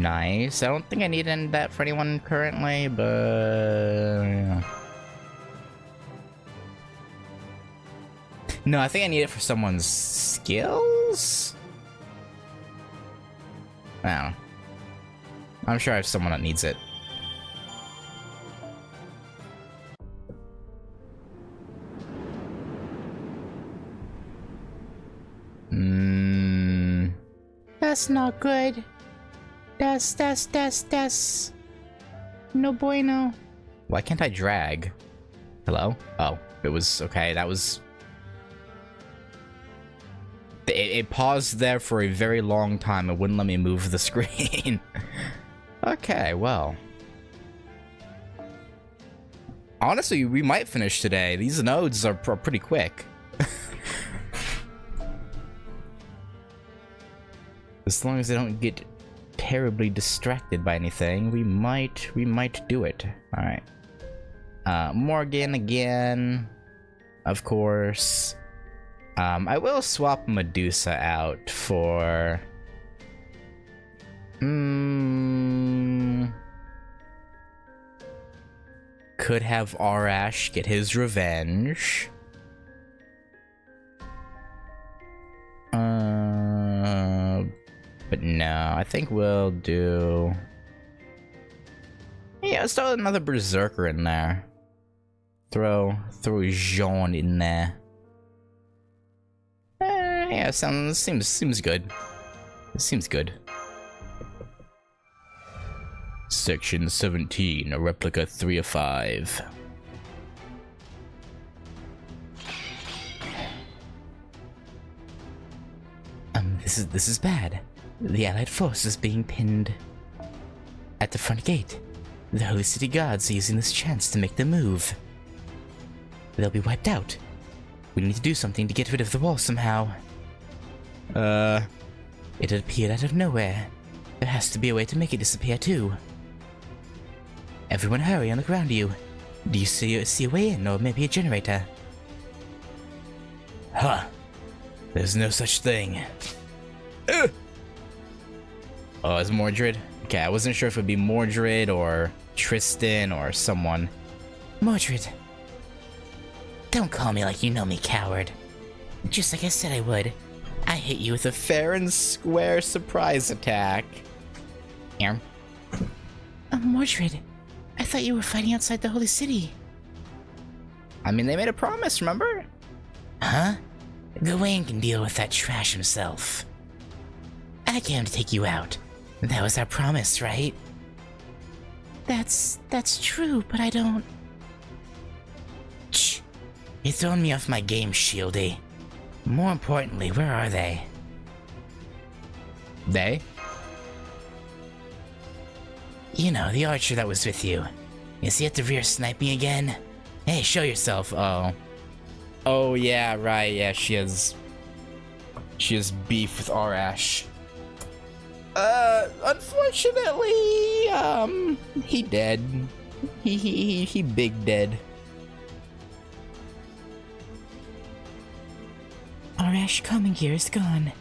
Nice. I don't think I need that for anyone currently, but... yeah. No, I think I need it for someone's skills? I don't know. I'm sure I have someone that needs it. That's not good. That's no bueno. Why can't I drag? Hello? Oh, it was okay. That was... It paused there for a very long time. It wouldn't let me move the screen. Okay, well. Honestly, we might finish today. These nodes are pretty quick. As long as they don't get terribly distracted by anything, we might do it. All right. Morgan again, of course. I will swap Medusa out for... Could have Arash get his revenge. But no, I think we'll do... Yeah, let's throw another Berserker in there. Throw Jean in there. Yeah, seems good. It seems good. Section 17, a replica 3 of 5. This is bad. The Allied force is being pinned at the front gate. The Holy City guards are using this chance to make the move. They'll be wiped out. We need to do something to get rid of the wall somehow. It appeared out of nowhere. There has to be a way to make it disappear too. Everyone hurry and look around you. Do you see a way in, or maybe a generator? Huh. There's no such thing. Oh, it's Mordred? Okay, I wasn't sure if it would be Mordred or Tristan or someone. Mordred. Don't call me like you know me, coward. Just like I said I would. I hit you with a Fair and square surprise attack. Here. Mordred, I thought you were fighting outside the Holy City. I mean, they made a promise, remember? Huh? Gawain can deal with that trash himself. I came to take you out. That was our promise, right? That's true, but I don't... Shh. You're throwing me off my game, Shieldy. More importantly, where are they? They? You know, the archer that was with you. Is he at the rear sniping again? Hey, show yourself. Oh. Oh, yeah, right, yeah, she has beef with Arash. Unfortunately, he dead. He big dead. Arash coming here is gone.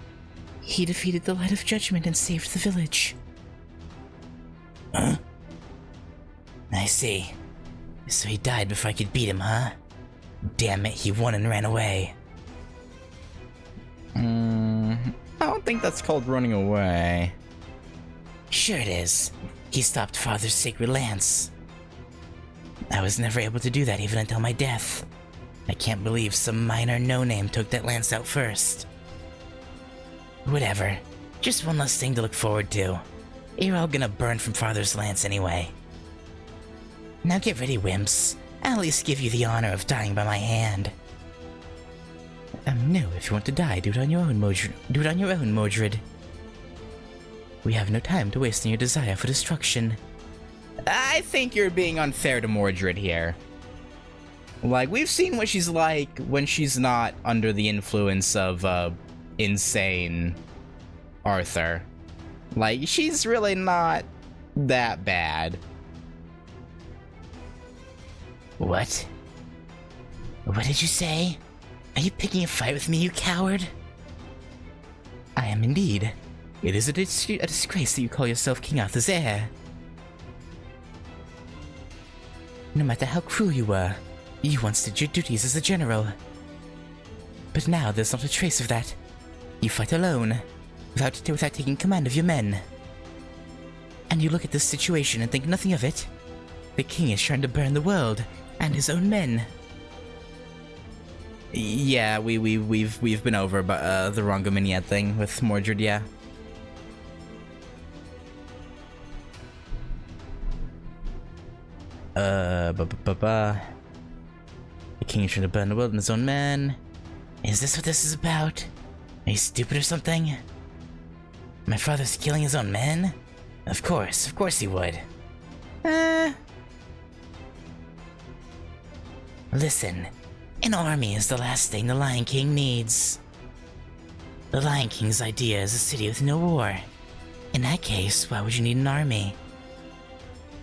He defeated the Light of Judgment and saved the village. Huh? I see. So he died before I could beat him, huh? Damn it, he won and ran away. I don't think that's called running away. Sure it is. He stopped Father's sacred lance. I was never able to do that even until my death. I can't believe some minor no-name took that lance out first. Whatever. Just one less thing to look forward to. You're all gonna burn from Father's lance anyway. Now get ready, wimps. I'll at least give you the honor of dying by my hand. No, if you want to die, do it on your own, Mordred. Do it on your own, Mordred. We have no time to waste on your desire for destruction. I think you're being unfair to Mordred here. Like, we've seen what she's like when she's not under the influence of, insane Arthur. Like, she's really not that bad. What? What did you say? Are you picking a fight with me, you coward? I am indeed. It is a disgrace that you call yourself King Arthur's heir. No matter how cruel you were, you once did your duties as a general. But now there's not a trace of that. You fight alone, without taking command of your men. And you look at this situation and think nothing of it. The king is trying to burn the world, and his own men. Yeah, we've been over the Rongominiad thing with Mordred, yeah. The king is trying to burn the world and his own men. Is this what this is about? Are you stupid or something? My father's killing his own men? Of course he would. Listen, an army is the last thing the Lion King needs. The Lion King's idea is a city with no war. In that case, why would you need an army?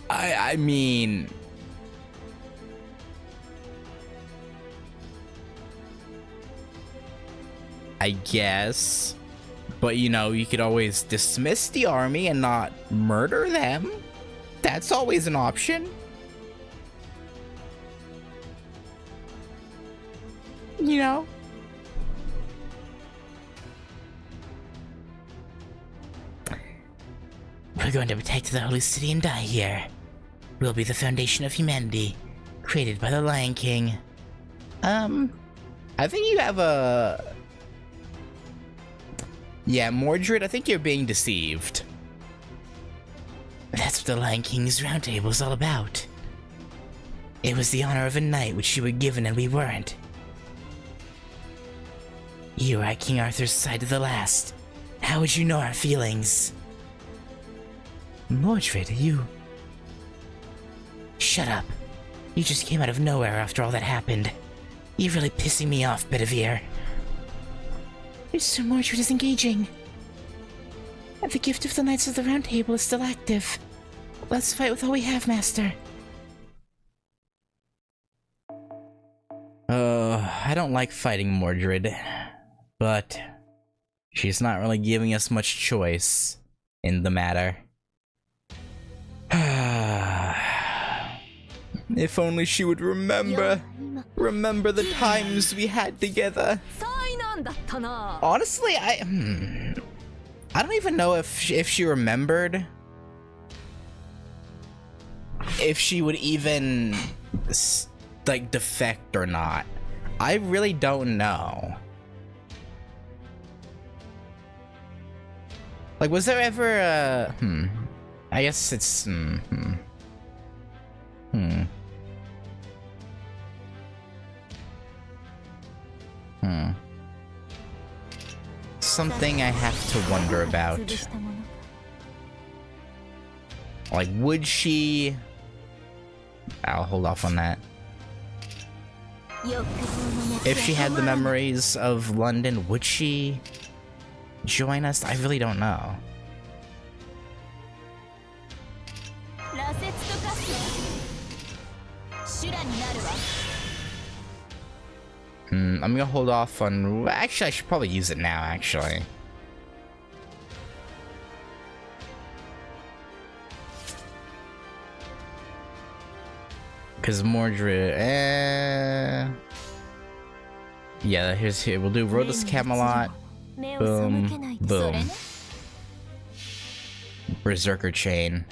I mean... I guess. But, you know, you could always dismiss the army and not murder them. That's always an option. You know? We're going to protect the Holy City and die here. We'll be the foundation of humanity, created by the Lion King. I think you have a... Yeah, Mordred, I think you're being deceived. That's what the Lion King's round table is all about. It was the honor of a knight which you were given and we weren't. You were at King Arthur's side to the last, How would you know our feelings? Mordred, you... Shut up. You just came out of nowhere after all that happened. You're really pissing me off, Bedivere. Mr. Mordred is engaging. The gift of the Knights of the Round Table is still active. Let's fight with all we have, Master. I don't like fighting Mordred, but she's not really giving us much choice in the matter. If only she would remember the times we had together. Honestly, I don't even know if she remembered. If she would even like defect or not. I really don't know. Like, was there ever a I guess it's something I have to wonder about. Like, would she... I'll hold off on that. If she had the memories of London, would she join us? I really don't know. I'm gonna hold off on... Actually, I should probably use it now, actually. Because Mordred... Yeah, here, we'll do Roadless Camelot. Boom. Boom. Berserker Chain.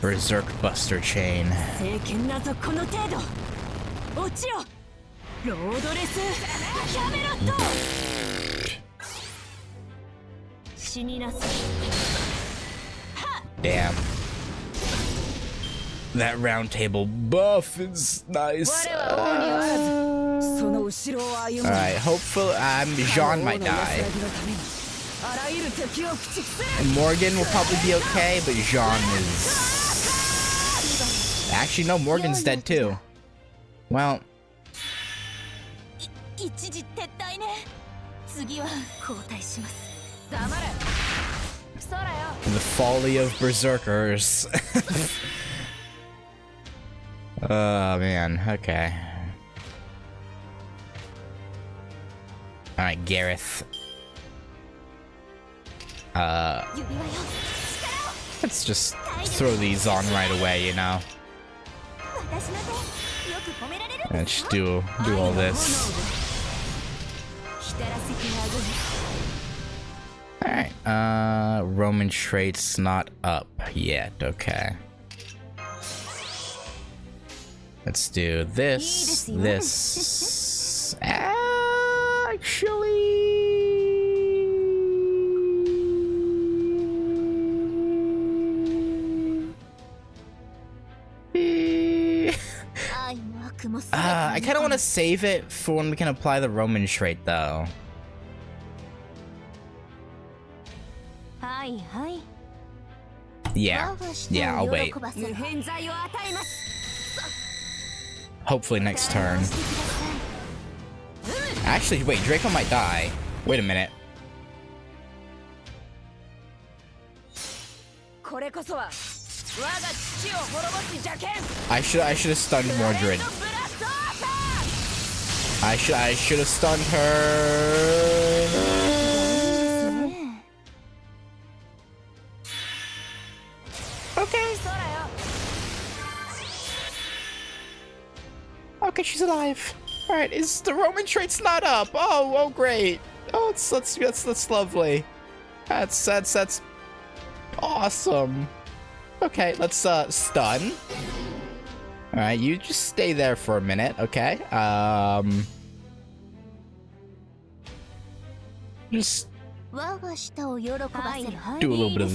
Berserk Buster Chain. Damn. That round table buff is nice. Alright, hopefully Jean might die. Morgan will probably be okay, but Jean is... Actually, no, Morgan's dead too. Well... The folly of berserkers. Oh, man. Okay. Alright, Gareth. Let's just throw these on right away, you know? Let's do all this. Alright, Roman traits not up yet, okay. Let's do this, this... Actually... I kind of want to save it for when we can apply the Roman trait, though. Yeah, I'll wait. Hopefully next turn. Actually, wait, Draco might die. Wait a minute. I should have stunned Mordred. I should have stunned her. Okay. Okay, she's alive. All right, is the Roman trait's not up? Oh, great. Oh, that's lovely. That's awesome. Okay, let's stun. All right, you just stay there for a minute, okay? Just do a little bit of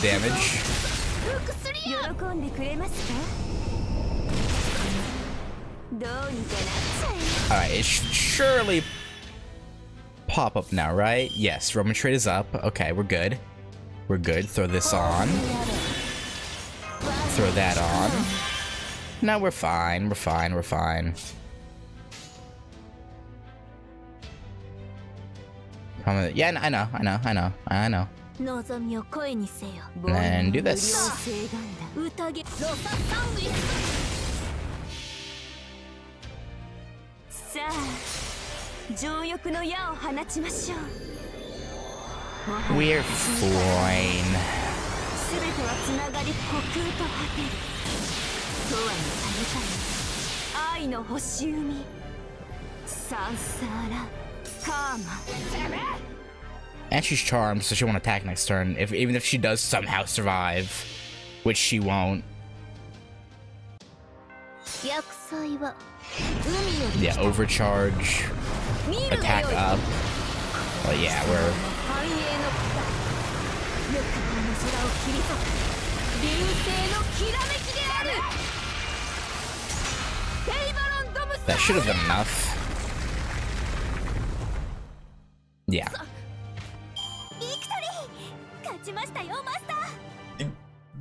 damage. Alright, it should surely pop up now, right? Yes, Roman trade is up. Okay, we're good. We're good. Throw this on. Throw that on. No, we're fine. We're fine. We're fine. Yeah, I know. And do this. We're fine. And she's charmed, so she won't attack next turn, even if she does somehow survive, which she won't. Yeah, overcharge, attack up. Well, yeah, we're... That should have been enough. Yeah.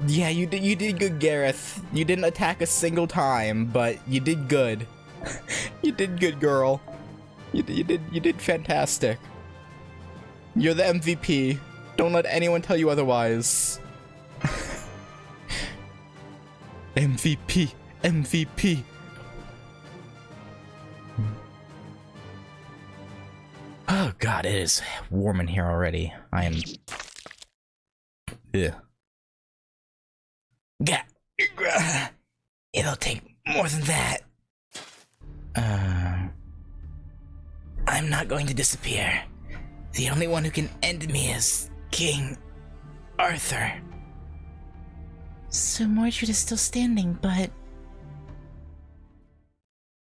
Yeah, you did good, Gareth. You didn't attack a single time, but you did good. You did good, girl. You did fantastic. You're the MVP. Don't let anyone tell you otherwise. MVP. MVP. Oh god, it is warm in here already. I am... Ugh. It'll take more than that. I'm not going to disappear. The only one who can end me is King Arthur. So Mordred is still standing, but...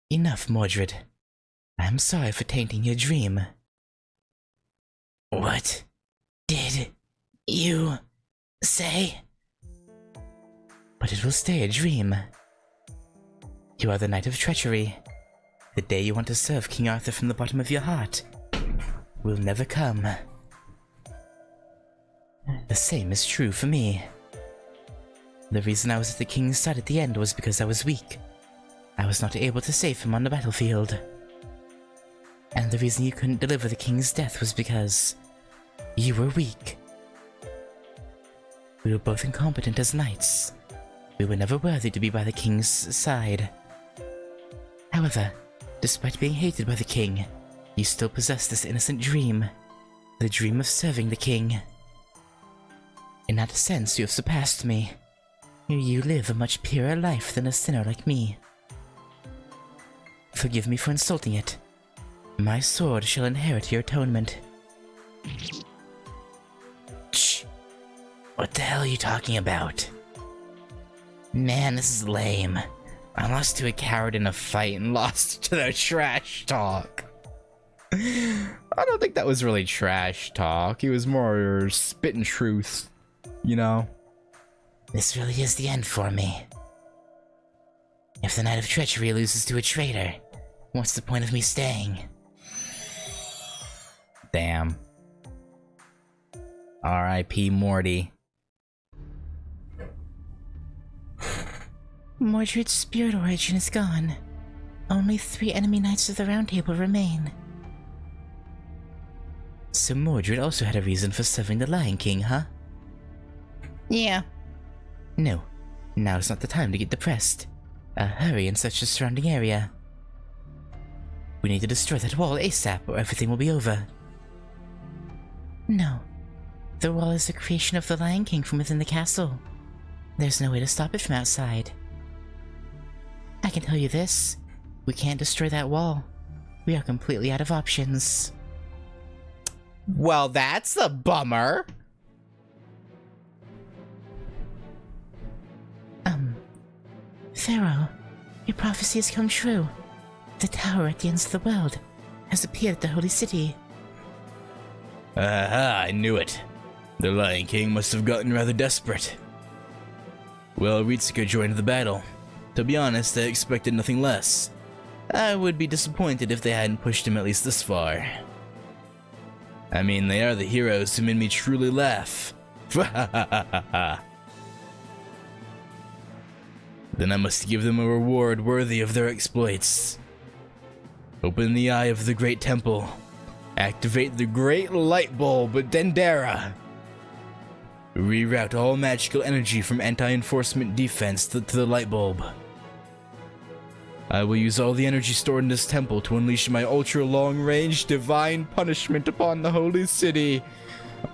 Enough, Mordred. I'm sorry for tainting your dream. What did you say? But it will stay a dream. You are the Knight of Treachery. The day you want to serve King Arthur from the bottom of your heart will never come. The same is true for me. The reason I was at the king's side at the end was because I was weak. I was not able to save him on the battlefield. And the reason you couldn't deliver the king's death was because you were weak. We were both incompetent as knights. We were never worthy to be by the king's side. However, despite being hated by the king, you still possess this innocent dream. The dream of serving the king. In that sense, you have surpassed me. You live a much purer life than a sinner like me. Forgive me for insulting it. My sword shall inherit your atonement. Shh. What the hell are you talking about? Man, this is lame. I lost to a coward in a fight and lost to their trash talk. I don't think that was really trash talk. He was more spitting truth, you know? This really is the end for me. If the Knight of Treachery loses to a traitor, what's the point of me staying? Damn. R.I.P. Morty. Mordred's spirit origin is gone. Only 3 enemy Knights of the Round Table remain. So Mordred also had a reason for serving the Lion King, huh? Yeah. No, now is not the time to get depressed. Hurry and search the surrounding area. We need to destroy that wall ASAP or everything will be over. No. The wall is a creation of the Lion King from within the castle. There's no way to stop it from outside. I can tell you this. We can't destroy that wall. We are completely out of options. Well, that's a bummer. Pharaoh, your prophecy has come true. The tower at the ends of the world has appeared at the Holy City. Aha, I knew it. The Lion King must have gotten rather desperate. Well, Ritsuko joined the battle. To be honest, I expected nothing less. I would be disappointed if they hadn't pushed him at least this far. I mean, they are the heroes who made me truly laugh. Then I must give them a reward worthy of their exploits. Open the eye of the Great Temple. Activate the Great Light Bulb, Dendera. Reroute all magical energy from anti-enforcement defense to the light bulb. I will use all the energy stored in this temple to unleash my ultra-long-range divine punishment upon the holy city.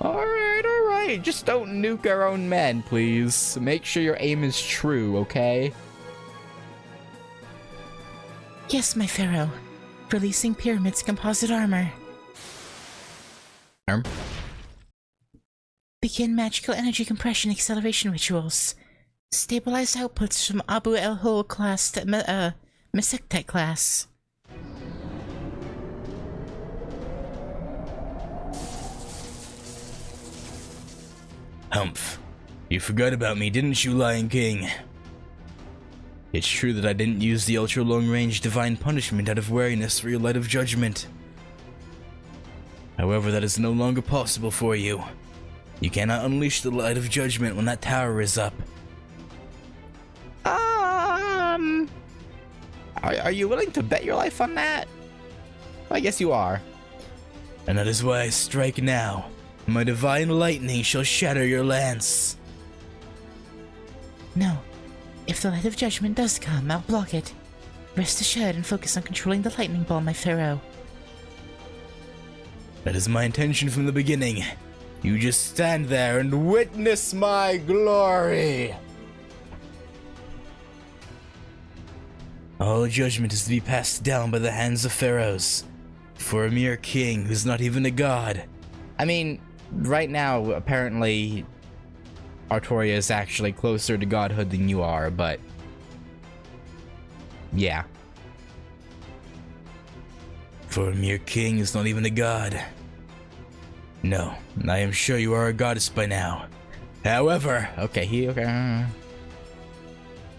Alright, just don't nuke our own men, please. Make sure your aim is true, okay? Yes, my pharaoh. Releasing Pyramid's composite armor. Begin magical energy compression acceleration rituals. Stabilize outputs from Abu El Hol class to Mesektet class. Humph. You forgot about me, didn't you, Lion King? It's true that I didn't use the ultra-long-range divine punishment out of wariness for your light of judgment. However, that is no longer possible for you. You cannot unleash the light of judgment when that tower is up. Are you willing to bet your life on that? I guess you are. And that is why I strike now. My divine lightning shall shatter your lance. No. If the light of judgment does come, I'll block it. Rest assured and focus on controlling the lightning ball, my pharaoh. That is my intention from the beginning. You just stand there and witness my glory. All judgment is to be passed down by the hands of pharaohs. For a mere king who's not even a god. I mean, right now, apparently, Artoria is actually closer to godhood than you are, but... yeah. For a mere king who's not even a god. No, I am sure you are a goddess by now. However, okay.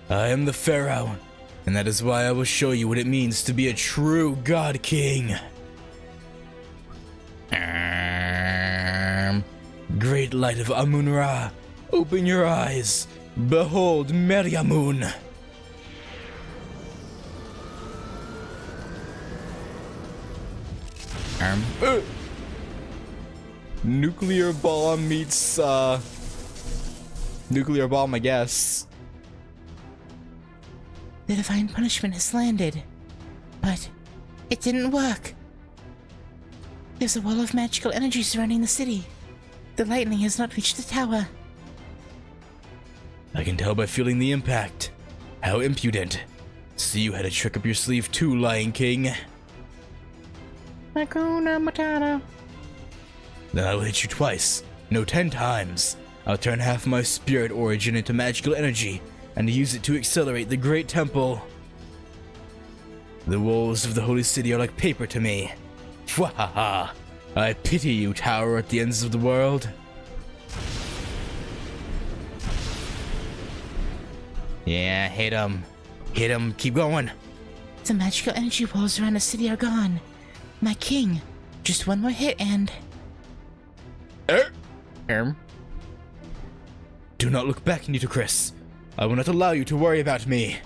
I am the pharaoh, and that is why I will show you what it means to be a true god king. Great light of Amun-Ra, open your eyes. Behold Meriamun. Nuclear bomb meets, nuclear bomb, I guess. The divine punishment has landed. But it didn't work. There's a wall of magical energy surrounding the city. The lightning has not reached the tower. I can tell by feeling the impact. How impudent. See, you had a trick up your sleeve too, Lion King. Hakuna Matata. Then I will hit you twice. No, 10 times. I'll turn half my spirit origin into magical energy and use it to accelerate the Great Temple. The walls of the Holy City are like paper to me. Fwahaha! I pity you, tower at the ends of the world. Yeah, hit him. Hit him, keep going. The magical energy walls around the city are gone. My king, just one more hit and... Do not look back, Nitocris. I will not allow you to worry about me.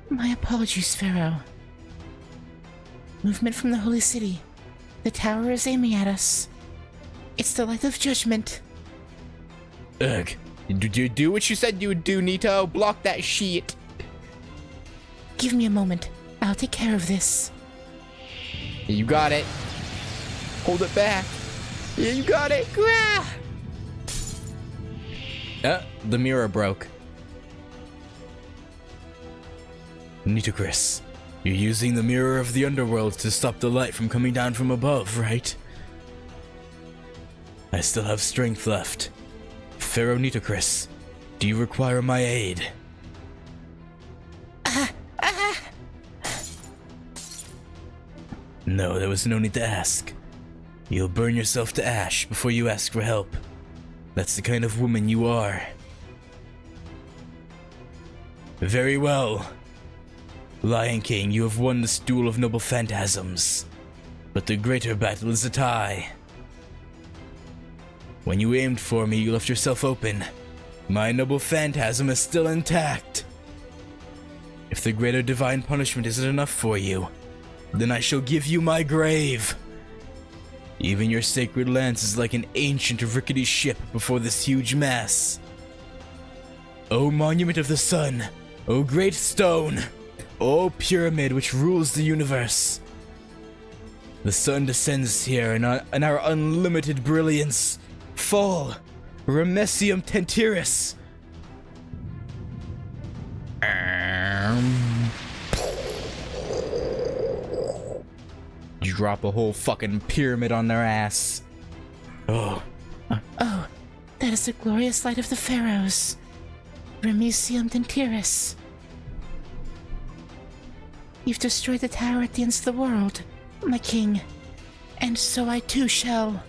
My apologies, Pharaoh. Movement from the Holy City. The tower is aiming at us. It's the light of judgment. Ugh. Do what you said you would do, Nito. Block that shit. Give me a moment. I'll take care of this. You got it. Hold it back. Yeah, you got it. The mirror broke. Nitocris, you're using the mirror of the underworld to stop the light from coming down from above, right? I still have strength left. Pharaoh Nitocris, do you require my aid? No, there was no need to ask. You'll burn yourself to ash before you ask for help. That's the kind of woman you are. Very well. Lion King, you have won this duel of noble phantasms, but the greater battle is a tie. When you aimed for me, you left yourself open. My noble phantasm is still intact. If the greater divine punishment isn't enough for you, then I shall give you my grave. Even your sacred lance is like an ancient rickety ship before this huge mass. O monument of the sun, O great stone, O pyramid which rules the universe. The sun descends here in our unlimited brilliance. Fall, Remesium Tentiris. You drop a whole fucking pyramid on their ass. Oh, Oh, that is the glorious light of the pharaohs. Remesium Tentiris. You've destroyed the tower at the ends of the world, my king. And so I too shall.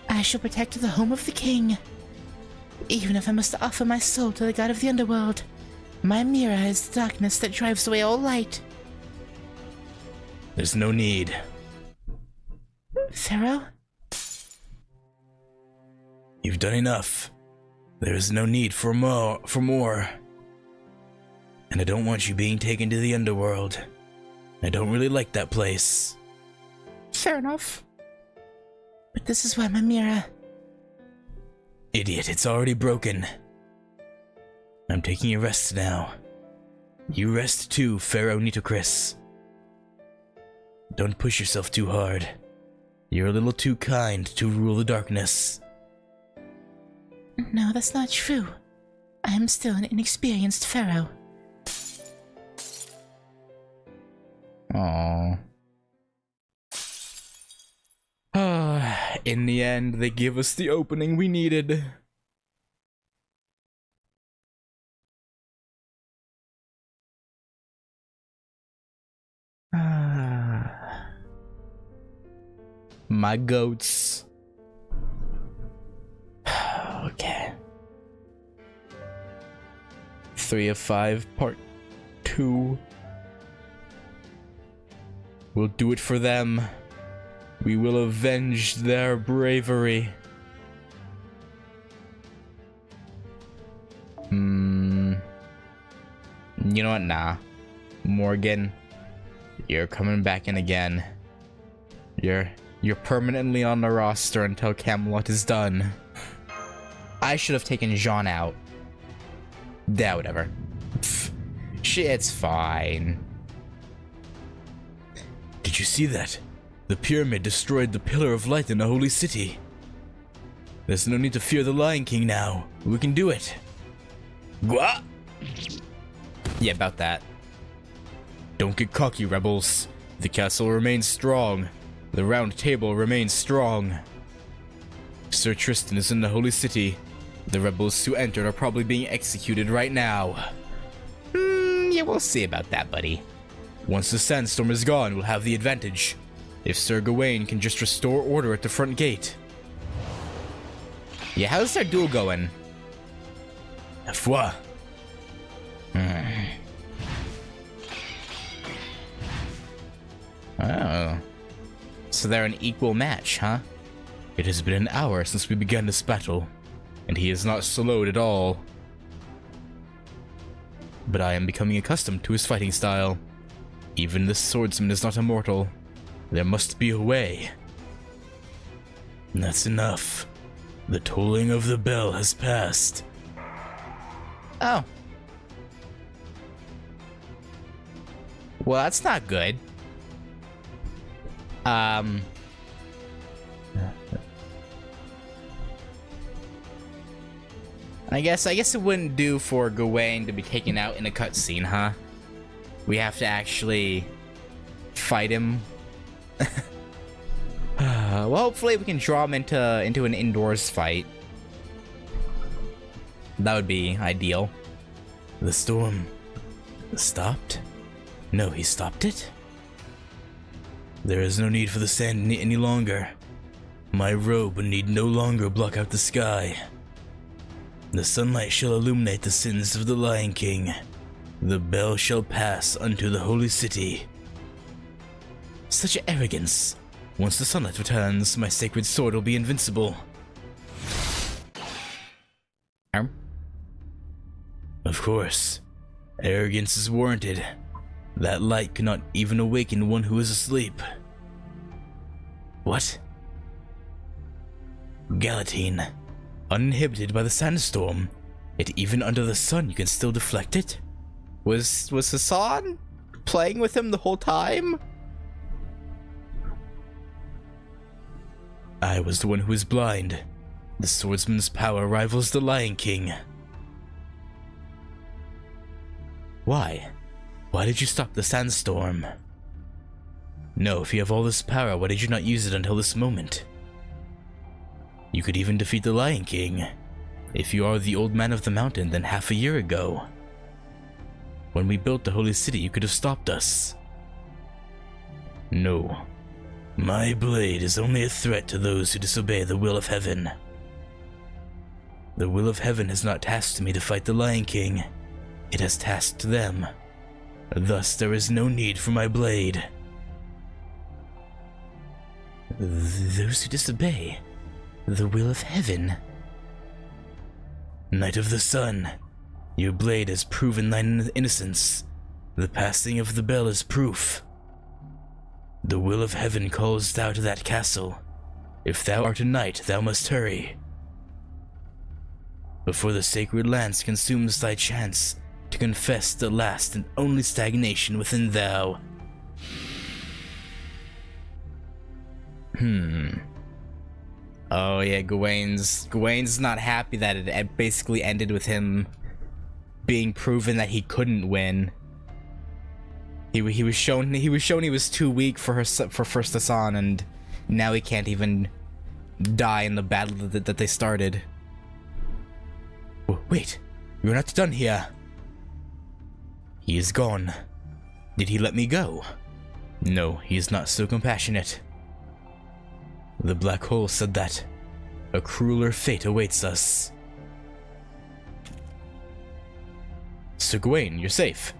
I shall protect the home of the king. Even if I must offer my soul to the god of the underworld. My mirror is the darkness that drives away all light. there's no need. Pharaoh? You've done enough. There is no need for more. And I don't want you being taken to the underworld. I don't really like that place. Fair enough. But this is why my mirror... Idiot, it's already broken. I'm taking a rest now. You rest too, Pharaoh Nitocris. Don't push yourself too hard. You're a little too kind to rule the darkness. No, that's not true. I am still an inexperienced pharaoh. Aww. In the end, they give us the opening we needed. My goats. Okay. 3 of 5, part 2. We'll do it for them. We will avenge their bravery. You know what? Nah. Morgan, you're coming back in again. You're permanently on the roster until Camelot is done. I should have taken Jean out. Yeah, whatever. Pfft, shit's fine. Did you see that? The pyramid destroyed the pillar of light in the holy city. There's no need to fear the Lion King now. We can do it. What? Yeah, about that. Don't get cocky, rebels. The castle remains strong. The round table remains strong. Sir Tristan is in the holy city. The rebels who entered are probably being executed right now. Yeah, we'll see about that, buddy. Once the sandstorm is gone, we'll have the advantage. If Sir Gawain can just restore order at the front gate. Yeah, how's their duel going? Foi. Oh. So they're an equal match, huh? It has been an hour since we began this battle, and he is not slowed at all. But I am becoming accustomed to his fighting style. Even this swordsman is not immortal. There must be a way. That's enough. The tolling of the bell has passed. Oh. Well, that's not good. I guess it wouldn't do for Gawain to be taken out in a cutscene, huh? We have to actually fight him. Well, hopefully we can draw him into an indoors fight. That would be ideal. The storm stopped? No, he stopped it? There is no need for the sand any longer. My robe need no longer block out the sky. The sunlight shall illuminate the sins of the Lion King. The bell shall pass unto the holy city. Such arrogance. Once the sunlight returns, my sacred sword will be invincible. Of course, arrogance is warranted. That light cannot even awaken one who is asleep. What? Galatine, Uninhibited by the sandstorm, yet even under the sun you can still deflect it? Was Hassan playing with him the whole time? I was the one who was blind. The swordsman's power rivals the Lion King. Why? Why did you stop the sandstorm? No, if you have all this power, why did you not use it until this moment? You could even defeat the Lion King. If you are the old man of the mountain, then half a year ago. When we built the holy city, you could have stopped us. No. My blade is only a threat to those who disobey the will of heaven. The will of heaven has not tasked me to fight the Lion King. It has tasked them. Thus, there is no need for my blade. Those who disobey the will of heaven. Knight of the Sun, your blade has proven thine innocence. The passing of the bell is proof. The will of heaven calls thou to that castle. If thou art a knight, thou must hurry. Before the sacred lance consumes thy chance to confess the last and only stagnation within thou. Oh yeah, Gawain's not happy that it basically ended with him being proven that he couldn't win. He was shown he was too weak for First Hassan, and now he can't even die in the battle that they started. Wait, we're not done here. He is gone. Did he let me go? No, he is not so compassionate. The black hole said that a crueler fate awaits us. Sir Gawain, you're safe.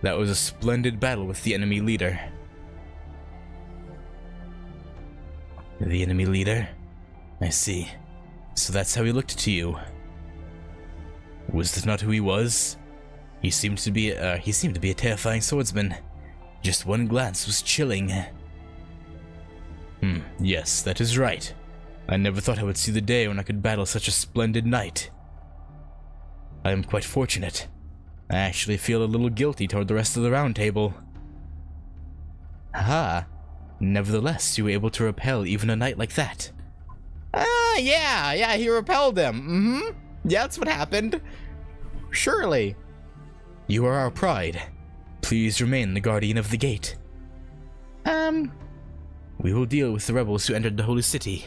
That was a splendid battle with the enemy leader. The enemy leader? I see. So that's how he looked to you. Was this not who he was? He seemed to be a terrifying swordsman. Just one glance was chilling. Yes, that is right. I never thought I would see the day when I could battle such a splendid knight. I am quite fortunate. I actually feel a little guilty toward the rest of the round table. Aha! Nevertheless, you were able to repel even a knight like that. Yeah, he repelled him. Yeah, that's what happened. Surely. You are our pride. Please remain the guardian of the gate. We will deal with the rebels who entered the holy city.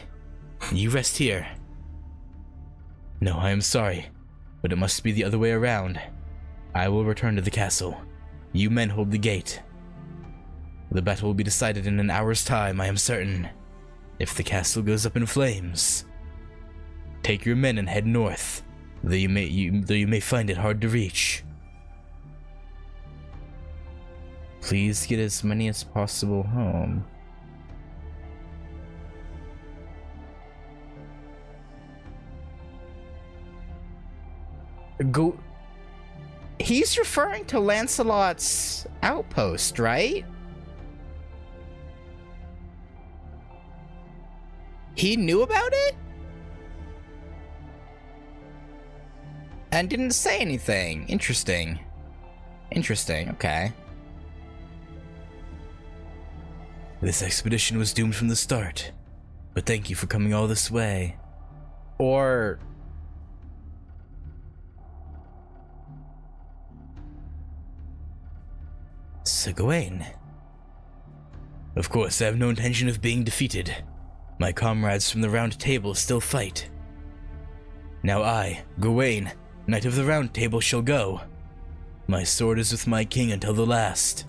You rest here. No, I am sorry, but it must be the other way around. I will return to the castle. You men hold the gate. The battle will be decided in an hour's time, I am certain. If the castle goes up in flames, take your men and head north, though you may find it hard to reach. Please get as many as possible home. He's referring to Lancelot's outpost, right? He knew about it? And didn't say anything. Interesting. Okay. This expedition was doomed from the start, but thank you for coming all this way. Or... Sir Gawain. Of course, I have no intention of being defeated. My comrades from the Round Table still fight. Now I, Gawain, Knight of the Round Table, shall go. My sword is with my king until the last.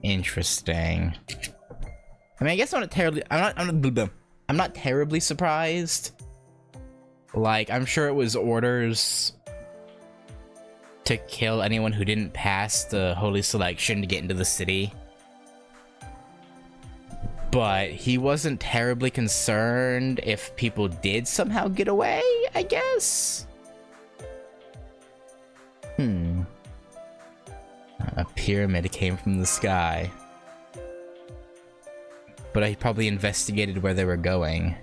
Interesting. I mean, I guess I'm not I'm not terribly surprised. Like, I'm sure it was orders to kill anyone who didn't pass the holy selection to get into the city. But he wasn't terribly concerned if people did somehow get away, I guess? A pyramid came from the sky. But I probably investigated where they were going.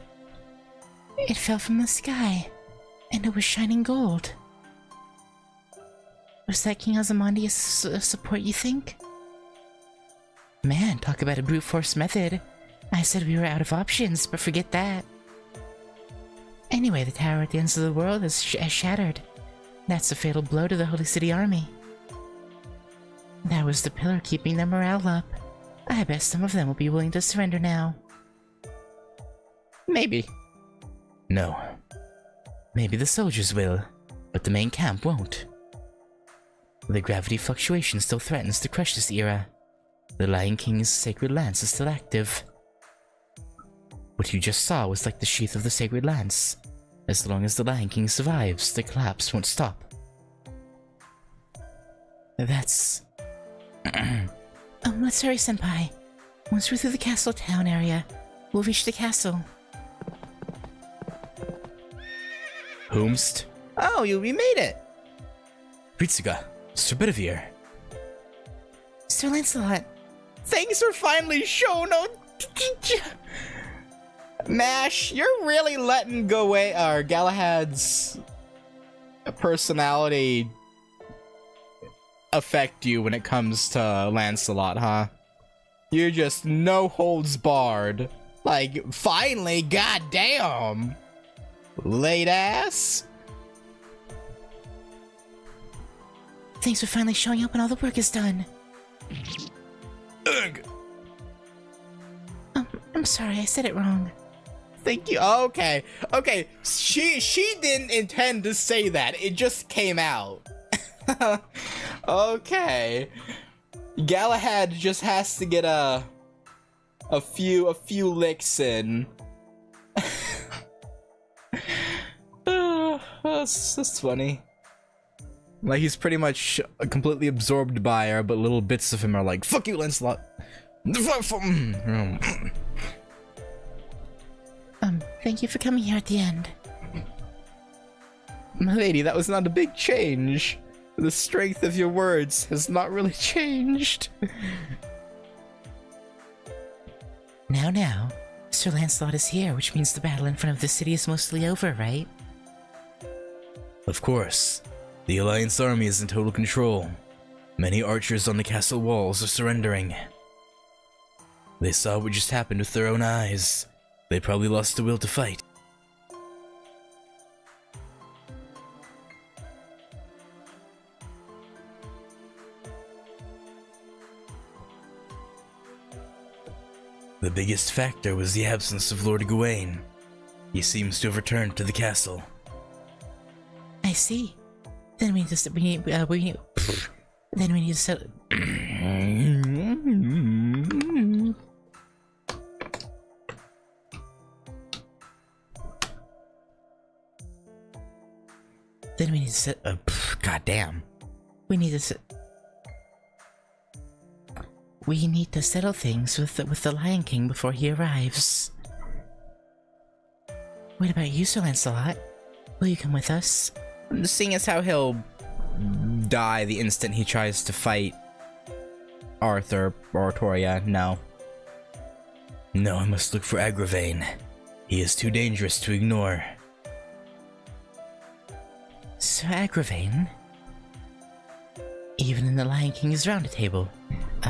It fell from the sky, and it was shining gold. Was that King Ozymandias' support, you think? Man, talk about a brute force method. I said we were out of options, but forget that. Anyway, the tower at the ends of the world has shattered. That's a fatal blow to the Holy City Army. That was the pillar keeping their morale up. I bet some of them will be willing to surrender now. Maybe. No. Maybe the soldiers will, but the main camp won't. The gravity fluctuation still threatens to crush this era. The Lion King's sacred lance is still active. What you just saw was like the sheath of the sacred lance. As long as the Lion King survives, the collapse won't stop. That's... let's hurry, Senpai. Once we're through the castle town area, we'll reach the castle. Whomst? Oh, we made it! Ritsuga, Sir Bedivere. Sir Lancelot. Thanks for finally showing up! Mash, you're really letting Galahad's personality affect you when it comes to Lancelot, huh? You're just no holds barred. Like, finally, goddamn! Late ass? Thanks for finally showing up when all the work is done. Ugh. I'm sorry, I said it wrong. Thank you. Okay. Okay. She didn't intend to say that. It just came out. Okay. Galahad just has to get a few licks in. That's funny. Like, he's pretty much completely absorbed by her, but little bits of him are like, fuck you, Lancelot. Thank you for coming here at the end. My lady, that was not a big change. The strength of your words has not really changed. Now, Sir Lancelot is here, which means the battle in front of the city is mostly over, right? Of course. The Alliance army is in total control. Many archers on the castle walls are surrendering. They saw what just happened with their own eyes. They probably lost the will to fight. The biggest factor was the absence of Lord Gawain. He seems to have returned to the castle. I see. Then we need to settle. Goddamn. We need to settle things with the Lion King before he arrives. What about you, Sir Lancelot? Will you come with us? Seeing as how he'll die the instant he tries to fight Arthur or Toria, no. No, I must look for Agravain. He is too dangerous to ignore. Sir Agravain? Even in the Lion King's round table,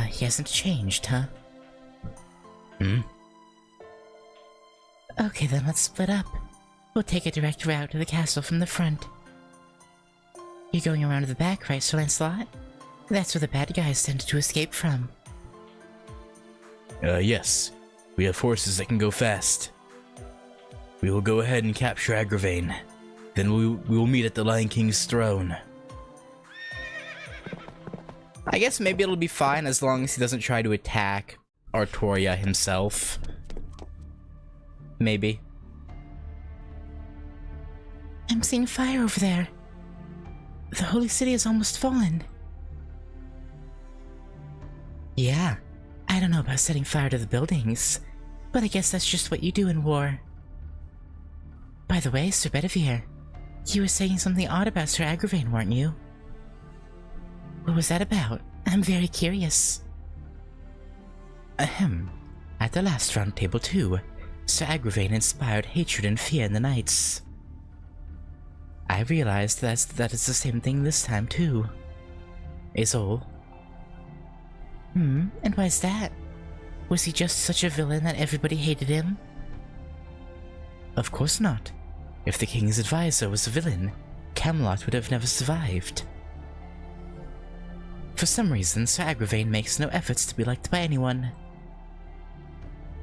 he hasn't changed, huh? Okay, then let's split up. We'll take a direct route to the castle from the front. You're going around to the back, right, Sir Lancelot? That's where the bad guys tend to escape from. Yes. We have horses that can go fast. We will go ahead and capture Agravain. Then we will meet at the Lion King's throne. I guess maybe it'll be fine as long as he doesn't try to attack Artoria himself. Maybe. I'm seeing fire over there. The holy city has almost fallen. Yeah, I don't know about setting fire to the buildings, but I guess that's just what you do in war. By the way, Sir Bedivere, you were saying something odd about Sir Agravain, weren't you? What was that about? I'm very curious. Ahem. At the last round table too, Sir Agravain inspired hatred and fear in the knights. I realized that it's the same thing this time too. Is all. And why's that? Was he just such a villain that everybody hated him? Of course not. If the king's advisor was a villain, Camelot would have never survived. For some reason, Sir Agravain makes no efforts to be liked by anyone.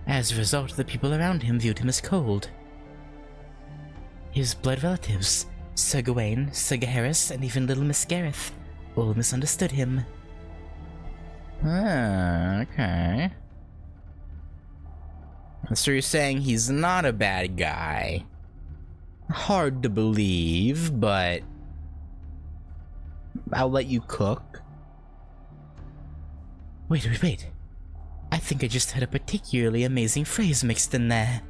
As a result, the people around him viewed him as cold. His blood relatives, Sir Gawain, Sir Gaheris, and even little Miss Gareth, all misunderstood him. Ah, okay. So you're saying he's not a bad guy. Hard to believe, but I'll let you cook. Wait. I think I just had a particularly amazing phrase mixed in there.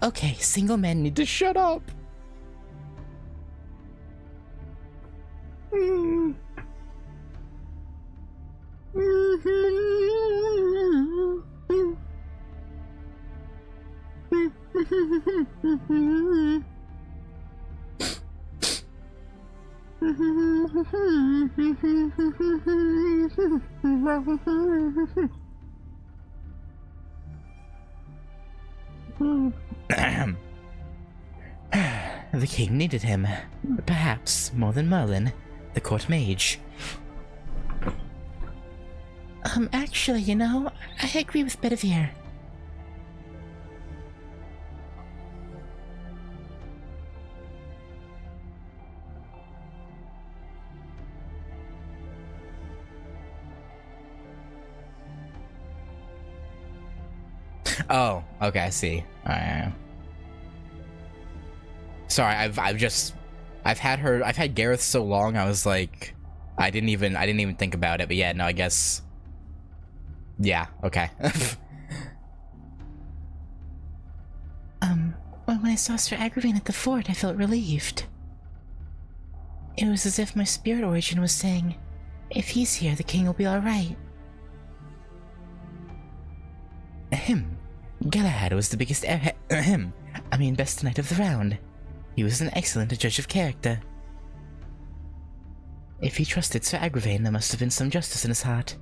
Okay, single men need to Shut up! The king needed him, perhaps more than Merlin, the court mage. Actually, you know, I agree with Bedivere. Oh, okay, I see. Sorry, I've had Gareth so long. I was like, I didn't even think about it. But yeah, no, I guess. Yeah, okay. Well, when I saw Sir Agravain at the fort, I felt relieved. It was as if my spirit origin was saying, if he's here, the king will be alright. Galahad was the biggest best knight of the round. He was an excellent judge of character. If he trusted Sir Agravain, there must have been some justice in his heart.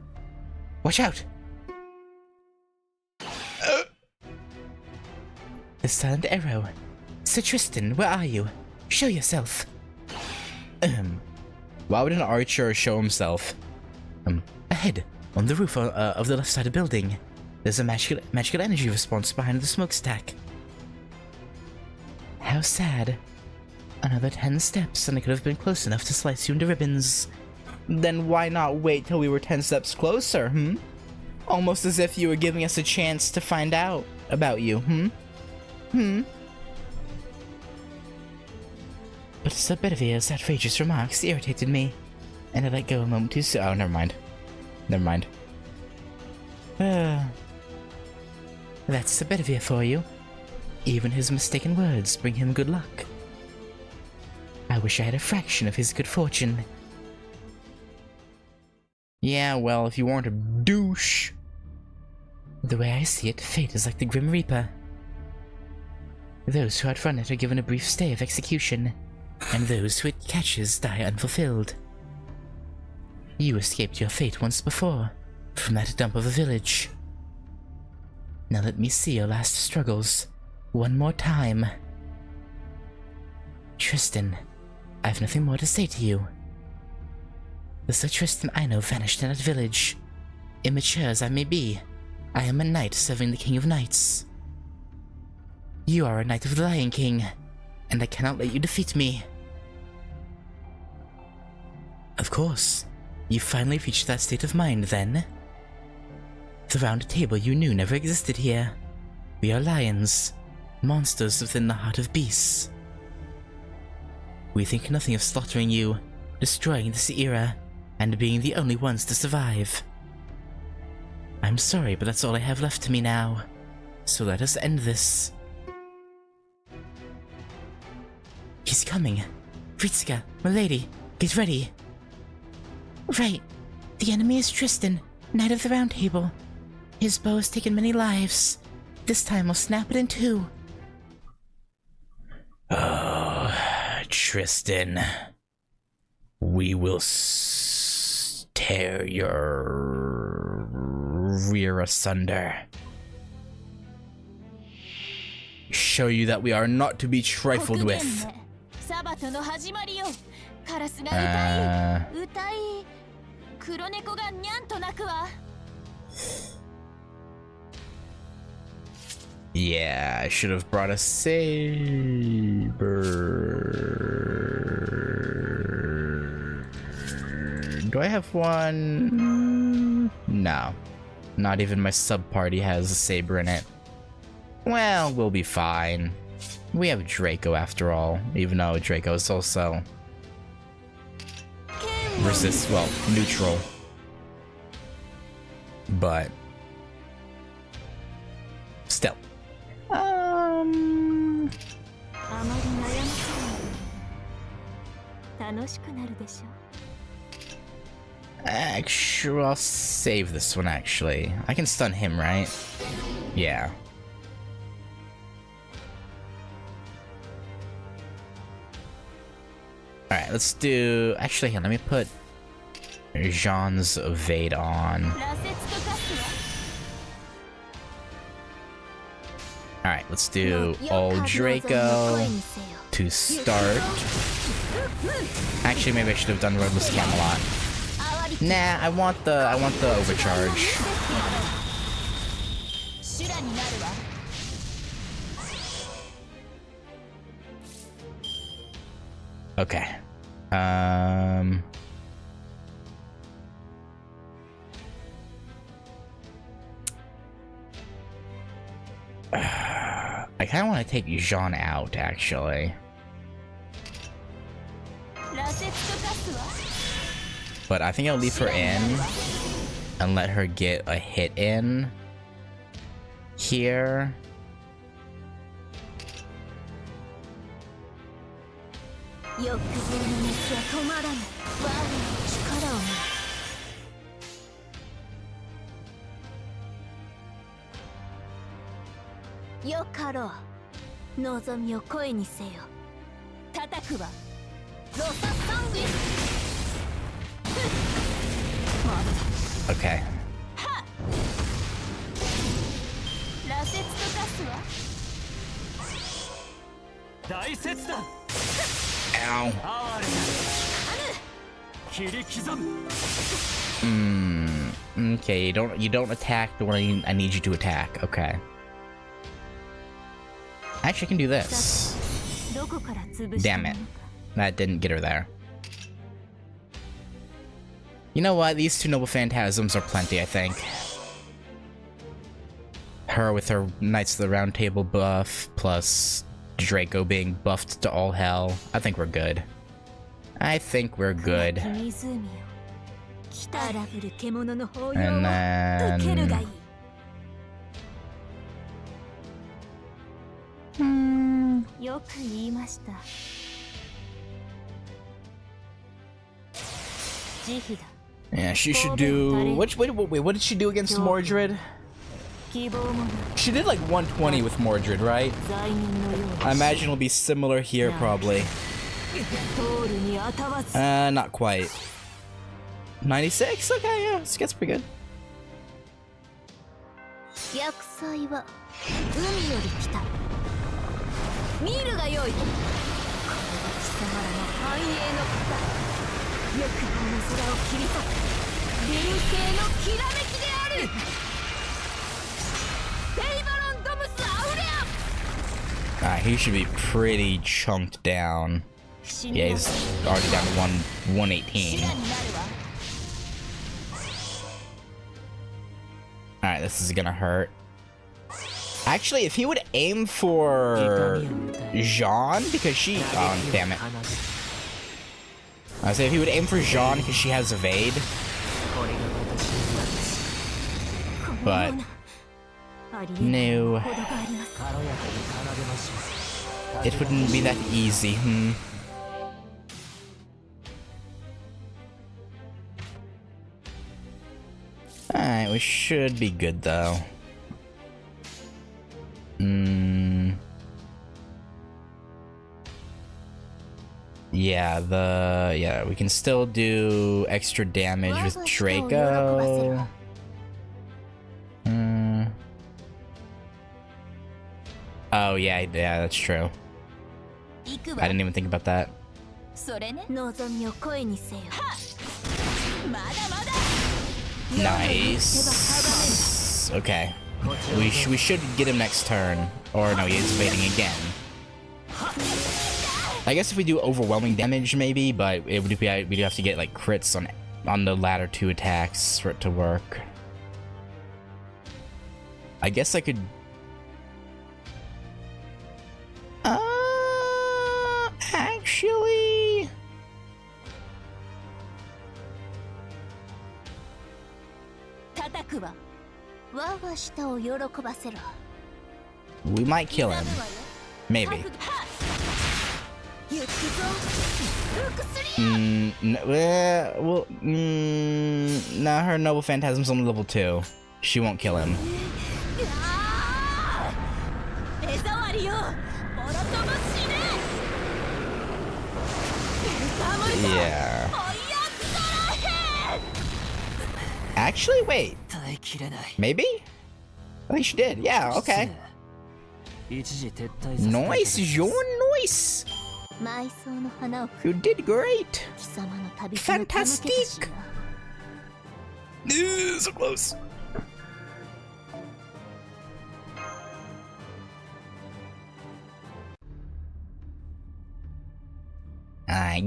Watch out! The silent arrow. Sir Tristan, where are you? Show yourself. Why would an archer show himself? Ahead, on the roof of the left side of the building. There's a magical energy response behind the smokestack. How sad. Another 10 steps and I could have been close enough to slice you into ribbons. Then why not wait till we were 10 steps closer, Almost as if you were giving us a chance to find out about you, But Sir Bedivere's outrageous remarks irritated me, and I let go a moment too soon. Oh, never mind. That's Sir Bedivere for you. Even his mistaken words bring him good luck. I wish I had a fraction of his good fortune. Yeah, well, if you weren't a douche. The way I see it, fate is like the Grim Reaper. Those who outrun it are given a brief stay of execution, and those who it catches die unfulfilled. You escaped your fate once before, from that dump of a village. Now let me see your last struggles, one more time. Tristan, I've nothing more to say to you. The Sir Tristan I know vanished in that village. Immature as I may be, I am a knight serving the King of Knights. You are a knight of the Lion King, and I cannot let you defeat me. Of course, you finally reached that state of mind then. The round table you knew never existed here. We are lions, monsters within the heart of beasts. We think nothing of slaughtering you, destroying this era, and being the only ones to survive. I'm sorry, but that's all I have left to me now. So let us end this. He's coming. Fritska, milady, get ready. Right. The enemy is Tristan, Knight of the Round Table. His bow has taken many lives. This time we'll snap it in two. Oh, Tristan. We will tear your rear asunder. Show you that we are not to be trifled with. Yeah, I should have brought a saber. Do I have one? No. Not even my sub-party has a saber in it. Well, we'll be fine. We have Draco after all, even though Draco is also neutral. But still. Actually, I'll save this one, actually. I can stun him, right? Yeah. Alright, let's do... Actually, here, let me put Jean's Evade on. Alright, let's do all Draco to start. Actually, maybe I should have done Roadless Camelot. Nah, I want the overcharge. Okay. I kind of want to take Jean out, actually. But I think I'll leave her in and let her get a hit in here. Okay. Ow. Okay, you don't attack the one I need you to attack. Okay. Actually, I can do this. Damn it. That didn't get her there. You know what? These two Noble Phantasms are plenty, I think. Her with her Knights of the Round Table buff, plus Draco being buffed to all hell. I think we're good. I think we're good. And then... Yeah, she should do... Wait, what did she do against Mordred? She did like 120 with Mordred, right? I imagine it'll be similar here, probably. Not quite. 96? Okay, yeah, that's pretty good. Alright, he should be pretty chunked down. Yeah, he's already down to 118. Alright, this is gonna hurt. Actually, if he would aim for Jean, because she... Oh, damn it. I say if he would aim for Jean, because she has evade. But... no. It wouldn't be that easy, Alright, we should be good, though. Yeah, we can still do extra damage with Draco. Oh, yeah, that's true. I didn't even think about that. Nice. Okay. We should get him next turn. Or no, he is evading again. I guess if we do overwhelming damage, maybe, but it would be, we'd have to get like crits on the latter 2 attacks for it to work. I guess I could. Actually. We might kill him. Maybe. Nah, her Noble Phantasm's on level 2. She won't kill him. Yeah. Actually, wait. Maybe? I think she did. Yeah, okay. Nice, you're nice. You did great. Fantastic. So close.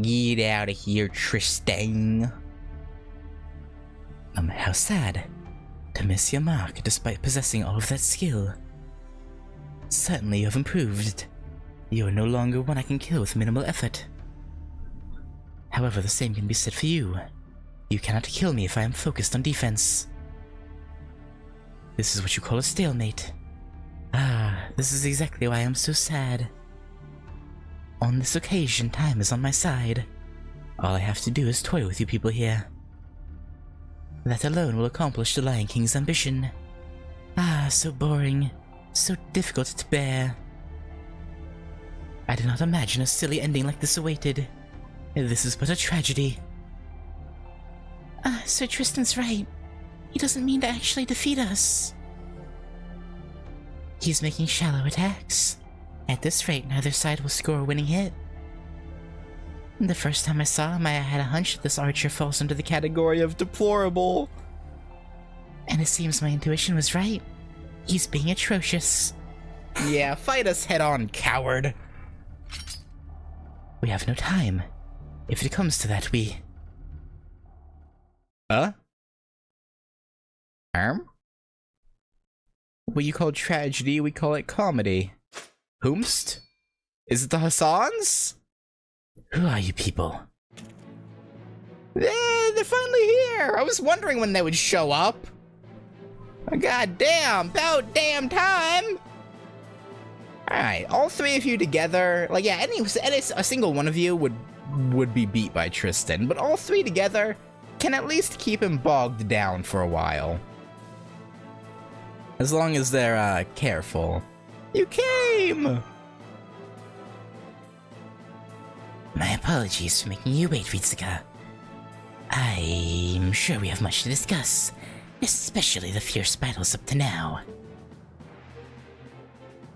Get out of here, Tristan. How sad to miss your mark despite possessing all of that skill. Certainly you have improved. You are no longer one I can kill with minimal effort. However, the same can be said for you. You cannot kill me if I am focused on defense. This is what you call a stalemate. This is exactly why I am so sad. On this occasion, time is on my side. All I have to do is toy with you people here. That alone will accomplish the Lion King's ambition. So boring. So difficult to bear. I did not imagine a silly ending like this awaited. This is but a tragedy. Sir Tristan's right. He doesn't mean to actually defeat us. He's making shallow attacks. At this rate, neither side will score a winning hit. The first time I saw him, I had a hunch that this archer falls under the category of deplorable. And it seems my intuition was right. He's being atrocious. Yeah, fight us head on, coward. We have no time. If it comes to that, we... What you call tragedy, we call it comedy. Whomst? Is it the Hassans? Who are you people? They're finally here! I was wondering when they would show up. God damn, about damn time! Alright, all 3 of you together, like yeah, a single one of you would be beat by Tristan, but all 3 together can at least keep him bogged down for a while. As long as they're, careful. You came! My apologies for making you wait, Ritsuka. I'm sure we have much to discuss, especially the fierce battles up to now.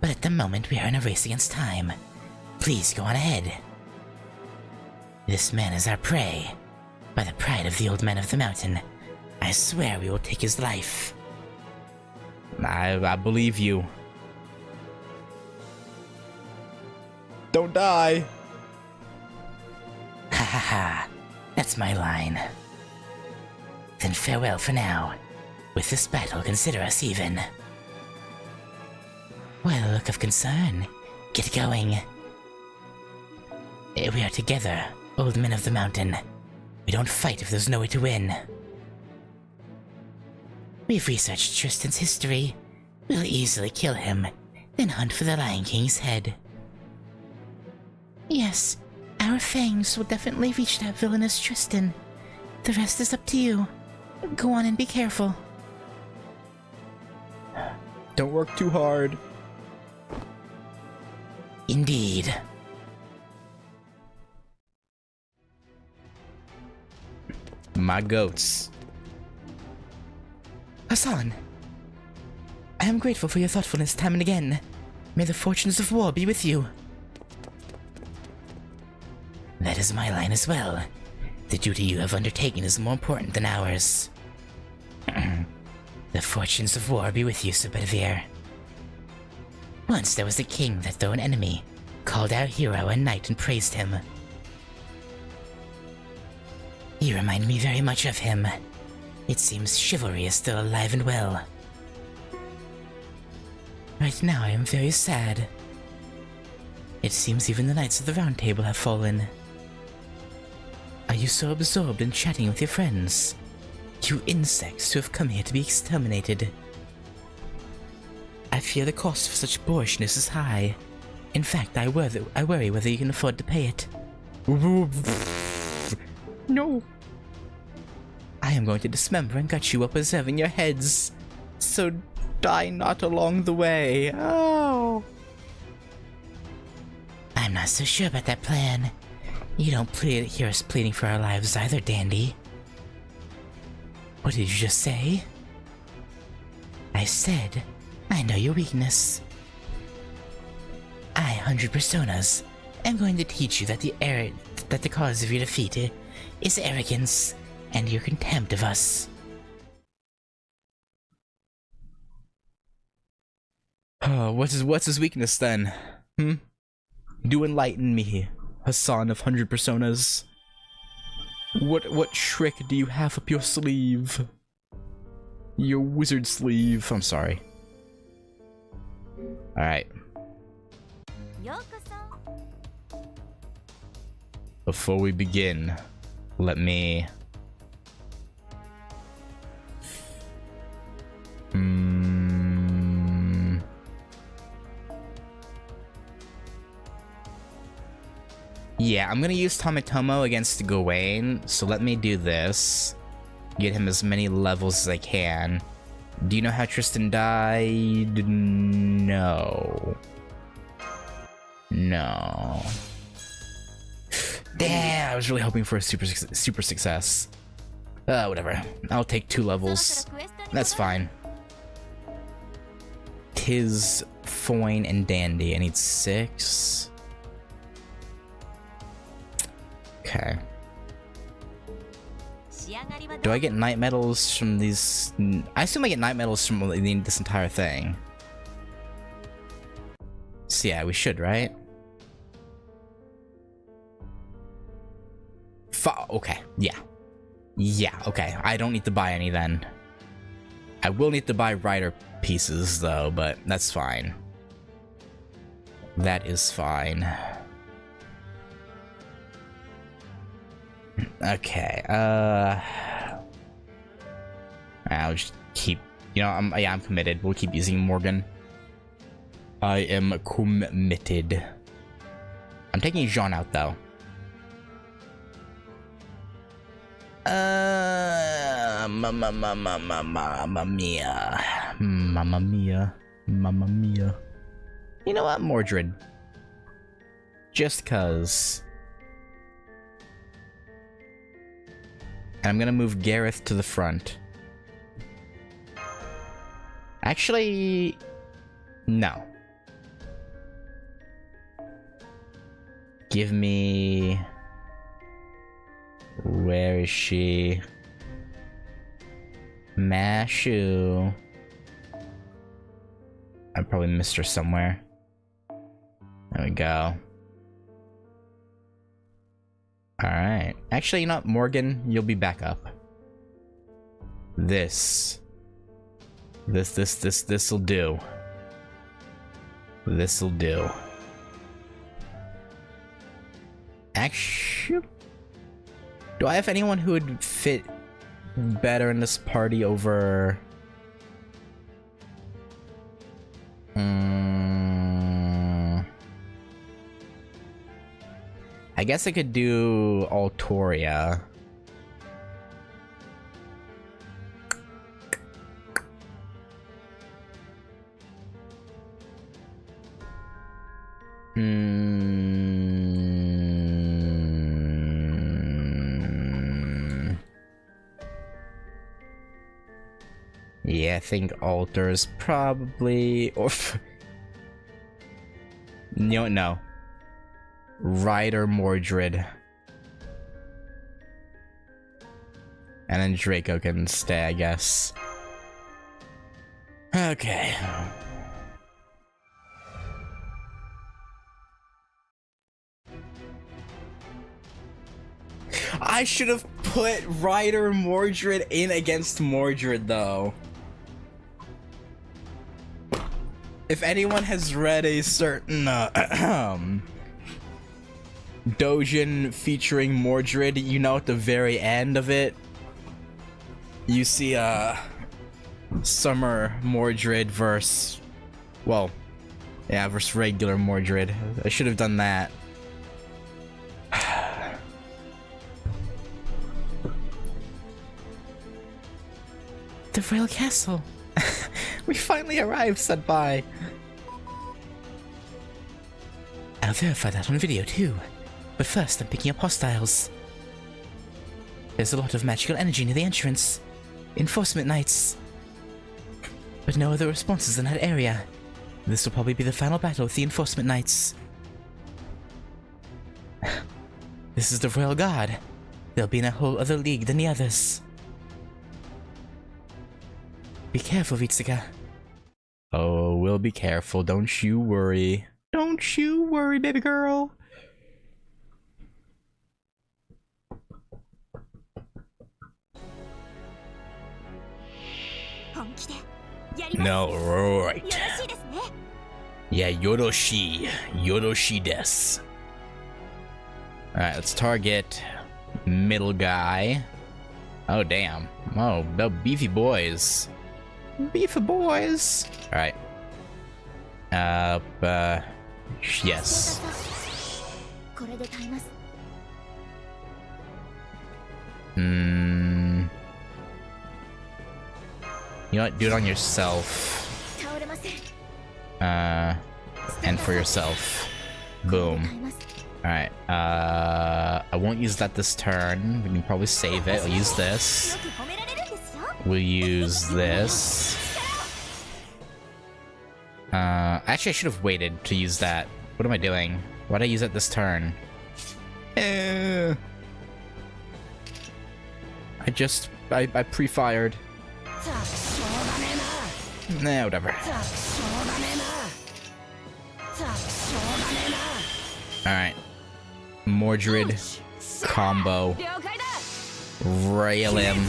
But at the moment, we are in a race against time. Please go on ahead. This man is our prey. By the pride of the old man of the mountain, I swear we will take his life. I believe you. Don't die. Ha ha ha. That's my line. Then farewell for now. With this battle, consider us even. Well, look of concern. Get going. We are together, old men of the mountain. We don't fight if there's no way to win. We've researched Tristan's history. We'll easily kill him, then hunt for the Lion King's head. Yes, our fangs will definitely reach that villainous Tristan. The rest is up to you. Go on and be careful. Don't work too hard. Indeed. My goats. Hassan, I am grateful for your thoughtfulness time and again. May the fortunes of war be with you. That is my line as well. The duty you have undertaken is more important than ours. The fortunes of war be with you, Sir Bedivere. Once there was a king that, though an enemy, called our hero a knight and praised him. You remind me very much of him. It seems chivalry is still alive and well. Right now I am very sad. It seems even the Knights of the Round Table have fallen. Are you so absorbed in chatting with your friends? You insects who have come here to be exterminated. I fear the cost for such boorishness is high. In fact, I worry whether you can afford to pay it. No. I am going to dismember and gut you while preserving your heads. So die not along the way. Oh. I'm not so sure about that plan. You don't hear us pleading for our lives either, Dandy. What did you just say? I said, I know your weakness. I, 100 Personas, am going to teach you that the cause of your defeat is arrogance and your contempt of us. What's his weakness then? Do enlighten me, Hassan of 100 Personas. What trick do you have up your sleeve? Your wizard sleeve. I'm sorry. Alright. Before we begin, let me... Yeah, I'm gonna use Tomatomo against Gawain, so let me do this. Get him as many levels as I can. Do you know how Tristan died? No. No. Damn, I was really hoping for a super success. Whatever. I'll take 2 levels. That's fine. Tis, Foyne, and Dandy. I need 6. Okay. Do I get knight medals from these? I assume I get knight medals from this entire thing. So yeah, we should, right? Okay, yeah. Yeah, okay. I don't need to buy any then. I will need to buy rider pieces though, but that's fine. That is fine. Okay, I'll just keep, I'm committed. We'll keep using Morgan. I am committed. I'm taking Jean out though. Mamma mia. Mamma mia. Mamma mia. You know what, Mordred? Just cuz. And I'm gonna move Gareth to the front. Actually, no. Give me... Where is she? Mashu. I probably missed her somewhere. There we go. Alright. Actually, you know what, Morgan? You'll be back up. This This'll do. This'll do. Actually, do I have anyone who would fit better in this party over... I guess I could do Altoria. Yeah, I think Alter's probably... Or... No. Ryder Mordred. And then Draco can stay, I guess. Okay. I should have put Ryder Mordred in against Mordred, though. If anyone has read a certain Dojin featuring Mordred, you know at the very end of it, you see Summer Mordred versus, well, yeah, versus regular Mordred. I should have done that. The Royal Castle. We finally arrived, Senpai. I'll verify that on video too. But first, I'm picking up hostiles. There's a lot of magical energy near the entrance. Enforcement knights. But no other responses in that area. This will probably be the final battle with the Enforcement Knights. This is the Royal Guard. They'll be in a whole other league than the others. Be careful, Vitsuka. Oh, we'll be careful. Don't you worry. Don't you worry, baby girl. No, right. Yeah, Yoroshi. Yoroshi desu. Alright, let's target middle guy. Oh, damn. Oh, the beefy boys. Beefy boys. Alright. Yes. You know what? Do it on yourself. And for yourself. Boom. Alright, I won't use that this turn. We can probably save it. I'll use this. We'll use this. Actually, I should have waited to use that. What am I doing? Why'd I use it this turn? I pre-fired. Nah, whatever. Alright. Mordred combo. Rail him.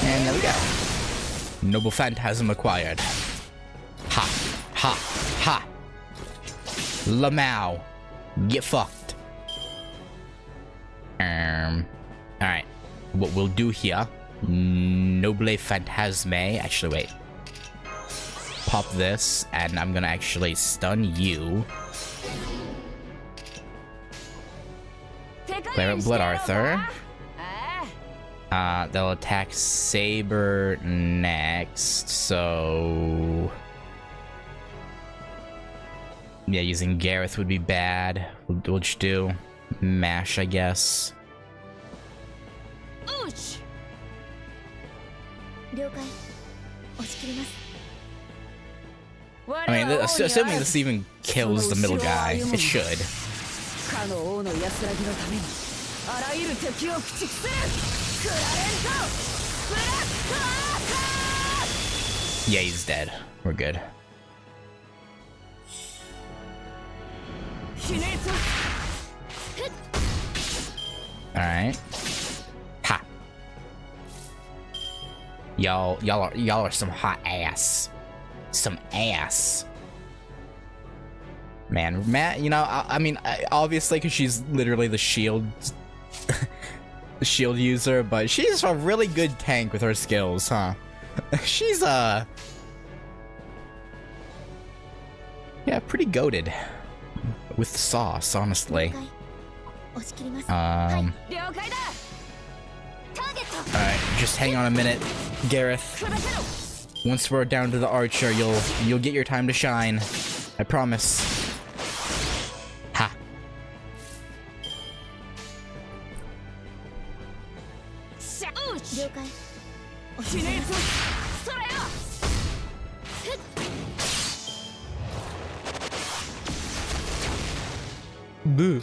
And there we go. Noble Phantasm acquired. Ha. Ha. Ha. Lamau. Get fucked. Alright. What we'll do here. Noble Phantasme. Actually, wait. Pop this, and I'm gonna actually stun you. Clarent Blood Arthur. They'll attack Saber next, so... Yeah, using Gareth would be bad. We'll just do Mash, I guess. I mean, assuming this even kills the middle guy, it should. Yeah, he's dead. We're good. Alright. Ha! Y'all are some hot ass. Some ass. Man, Matt, you know, I mean, obviously, because she's literally the shield, the shield user, but she's a really good tank with her skills, huh? She's, yeah, pretty goated with the sauce, honestly. Alright, just hang on a minute, Gareth. Once we're down to the archer, you'll get your time to shine. I promise. Ha. Boo.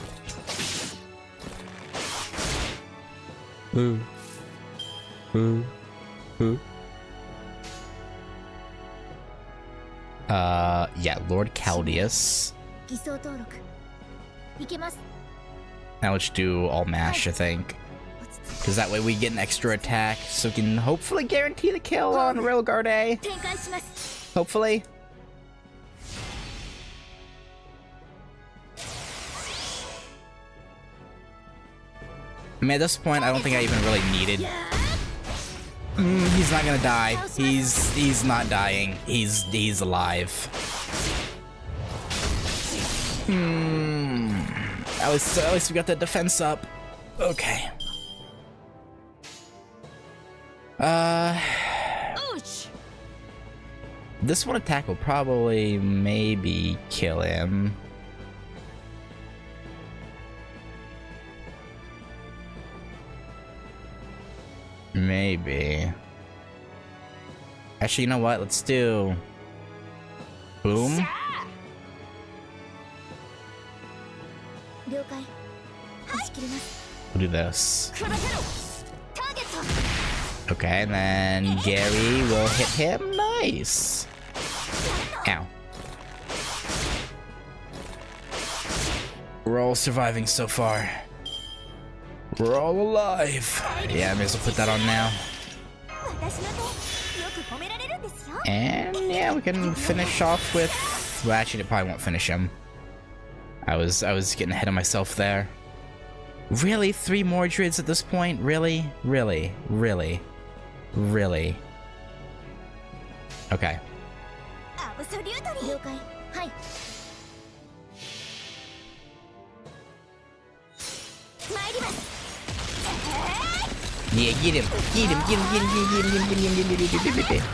Boo. Boo. Boo. Yeah, Lord Caldeus. Now let's do all mash, I think. Because that way we get an extra attack, so we can hopefully guarantee the kill on Railguard A. Hopefully. I mean, at this point, I don't think I even really needed. He's not gonna die. He's not dying. He's alive. At least we got the defense up. Okay. This one attack will probably maybe kill him. Maybe. Actually, you know what? Let's do... Boom. We'll do this. Okay, and then Gary will hit him. Nice. Ow. We're all surviving so far. We're all alive. Yeah, I may as well put that on now. And yeah, we can finish off with... Well, actually, it probably won't finish him. I was getting ahead of myself there. Really? 3 more Druids at this point? Really? Really? Really? Really? Okay. Yeah, get him! Get him! Get him! Get him! Get him! Get him! Get him! Get him! Get him!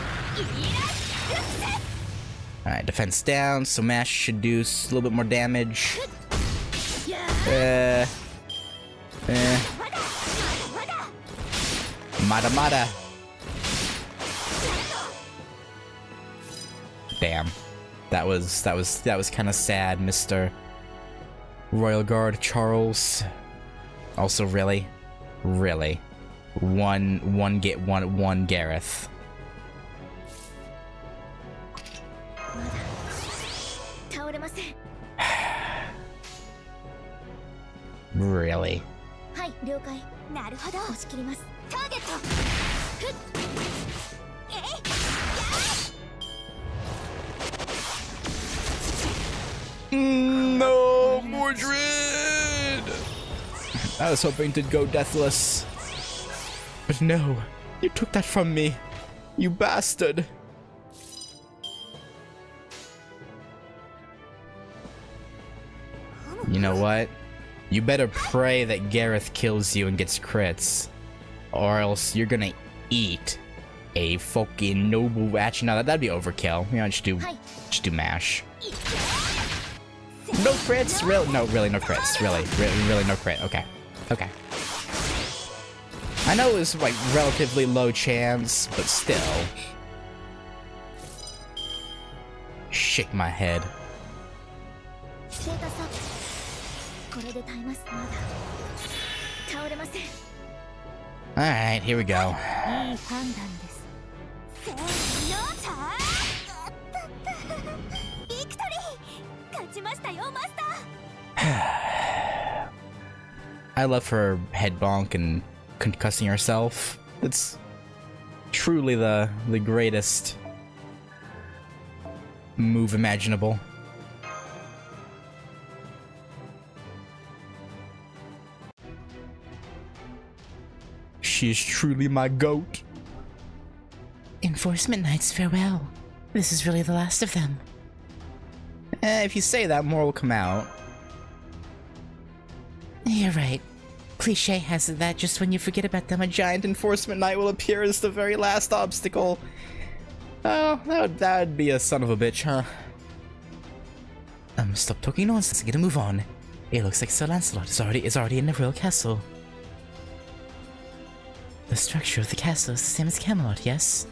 Alright, defense down, so Mash should do a little bit more damage. Mada Mada. Damn. That was kind of sad, Mr. Royal Guard Charles. Also, really? Really? One Gareth. Really? No, Mordred! I was hoping to go deathless. But no, you took that from me. You bastard. You know what? You better pray that Gareth kills you and gets crits. Or else you're gonna eat a fucking noble... Actually, no, that'd be overkill. You know, just do mash. No crits? Really? No, really, no crits. Really no crit. Okay. Okay. I know it was, like, relatively low chance, but still. Shake my head. Alright, here we go. I love her head bonk and concussing herself. It's truly the greatest move imaginable. She is truly my goat. Enforcement Knights, farewell. This is really the last of them. If you say that, more will come out. You're right. Cliche has it that just when you forget about them, A giant enforcement knight will appear as the very last obstacle. Oh, that would be a son of a bitch, huh? Stop talking nonsense and get a move on. It looks like Sir Lancelot is already in the royal castle. The structure of the castle is the same as Camelot, yes?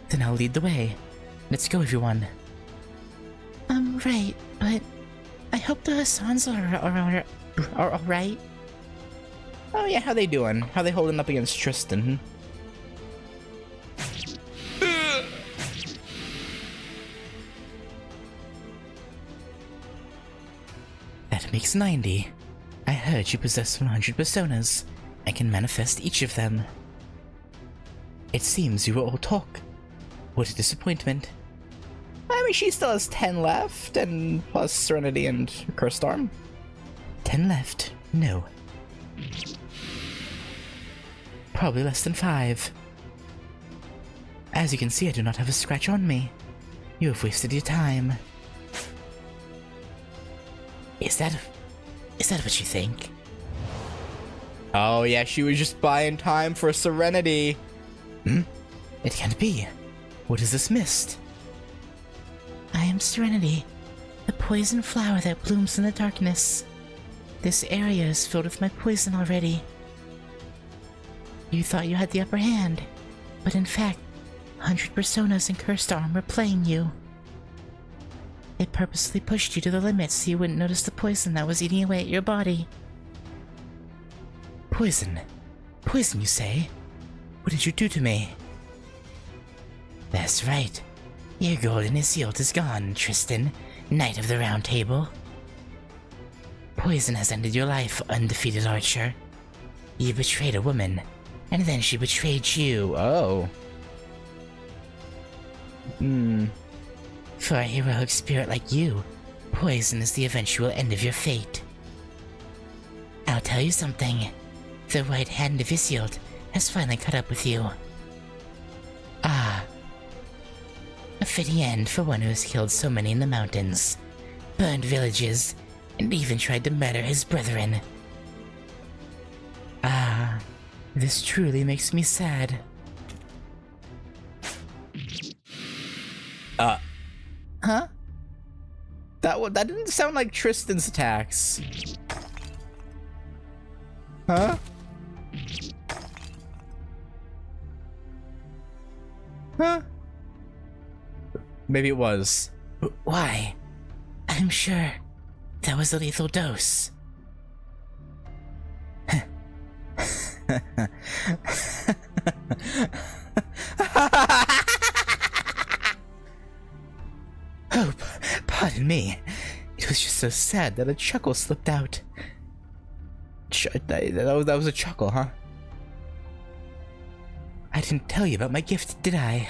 Then I'll lead the way. Let's go, everyone. Right, but I hope the Hassans are alright. Oh yeah, how they doing? How they holding up against Tristan? That makes 90. I heard you possess 100 personas. I can manifest each of them. It seems you were all talk. What a disappointment. I mean, she still has 10 left, and plus Serenity and Cursed Arm. 10 left? No. Probably less than 5. As you can see, I do not have a scratch on me. You have wasted your time. Is that what you think? Oh yeah, she was just buying time for Serenity. It can't be. What is this mist? I am Serenity, the poison flower that blooms in the darkness. This area is filled with my poison already. You thought you had the upper hand, but in fact, 100 personas and Cursed Arm were playing you. They purposely pushed you to the limit so you wouldn't notice the poison that was eating away at your body. Poison? Poison, you say? What did you do to me? That's right. Your golden Isilt is gone, Tristan, Knight of the Round Table. Poison has ended your life, undefeated archer. You betrayed a woman, and then she betrayed you. Oh. For a heroic spirit like you, poison is the eventual end of your fate. I'll tell you something. The right hand of Isilt has finally caught up with you. Ah. A fitting end for one who has killed so many in the mountains, burned villages, and even tried to murder his brethren. Ah. This truly makes me sad. Huh? That didn't sound like Tristan's attacks. Huh? Huh? Maybe it was. Why? I'm sure that was a lethal dose. Oh, pardon me. It was just so sad that a chuckle slipped out. That was a chuckle, huh? I didn't tell you about my gift, did I?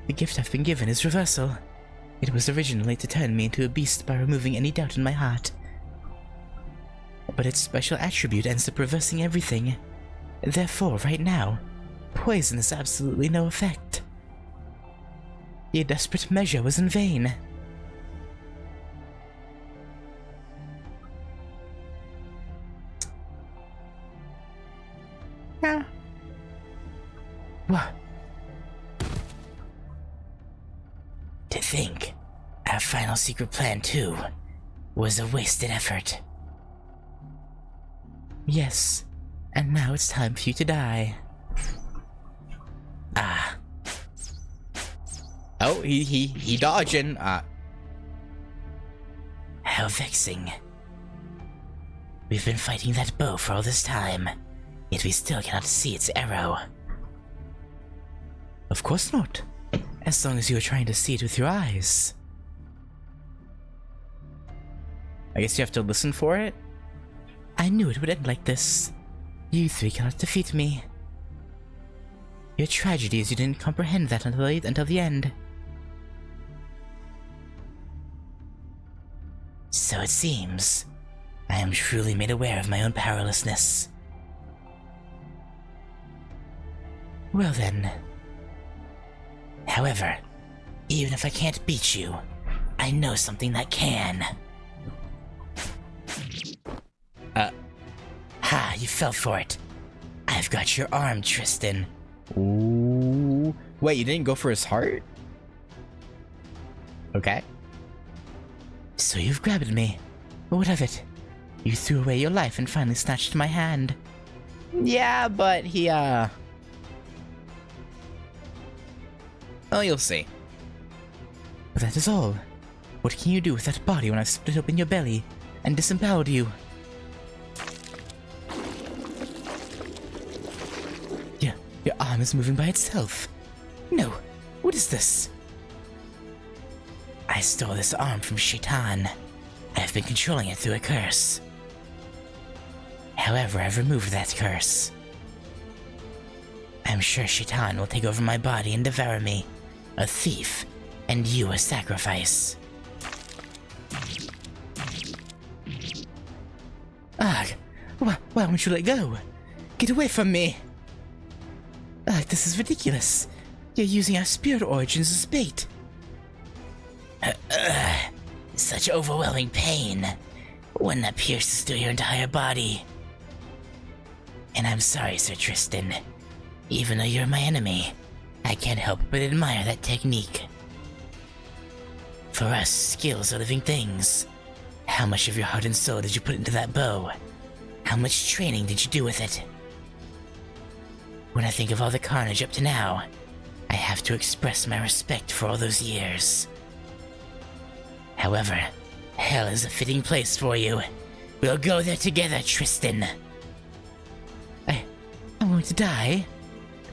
The gift I've been given is reversal. It was originally to turn me into a beast by removing any doubt in my heart. But its special attribute ends up reversing everything. Therefore, right now, poison has absolutely no effect. Your desperate measure was in vain. Yeah. What? To think, our final secret plan too, was a wasted effort. Yes, and now it's time for you to die. Ah. Oh, he dodging. How vexing. We've been fighting that bow for all this time, yet we still cannot see its arrow. Of course not, as long as you are trying to see it with your eyes. I guess you have to listen for it? I knew it would end like this. You three cannot defeat me. Your tragedy is you didn't comprehend that until the end. So it seems. I am truly made aware of my own powerlessness. Well then. However, even if I can't beat you, I know something that can. Ha, you fell for it. I've got your arm, Tristan. Ooh. Wait, you didn't go for his heart? Okay. So you've grabbed me. What of it? You threw away your life and finally snatched my hand. Yeah, but he, Oh, you'll see. But that is all. What can you do with that body when I've split open your belly and disemboweled you? Your arm is moving by itself. No, what is this? I stole this arm from Shaitan. I've been controlling it through a curse. However, I've removed that curse. I'm sure Shaitan will take over my body and devour me, a thief, and you a sacrifice. Ugh, why won't you let go? Get away from me! Ugh, this is ridiculous. You're using our spirit origins as bait. Such overwhelming pain. One that pierces through your entire body. And I'm sorry, Sir Tristan. Even though you're my enemy, I can't help but admire that technique. For us, skills are living things. How much of your heart and soul did you put into that bow? How much training did you do with it? When I think of all the carnage up to now, I have to express my respect for all those years. However, hell is a fitting place for you. We'll go there together, Tristan. I'm going to die.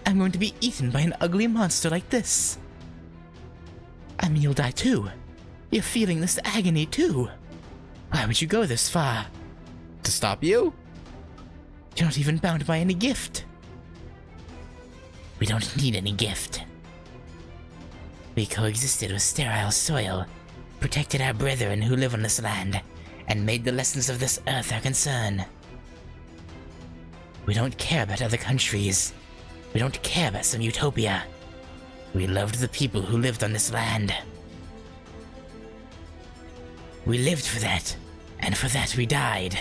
I'm going to be eaten by an ugly monster like this. I mean, you'll die too. You're feeling this agony too. Why would you go this far? To stop you? You're not even bound by any gift. We don't need any gift. We coexisted with sterile soil, protected our brethren who live on this land, and made the lessons of this earth our concern. We don't care about other countries. We don't care about some utopia. We loved the people who lived on this land. We lived for that, and for that we died.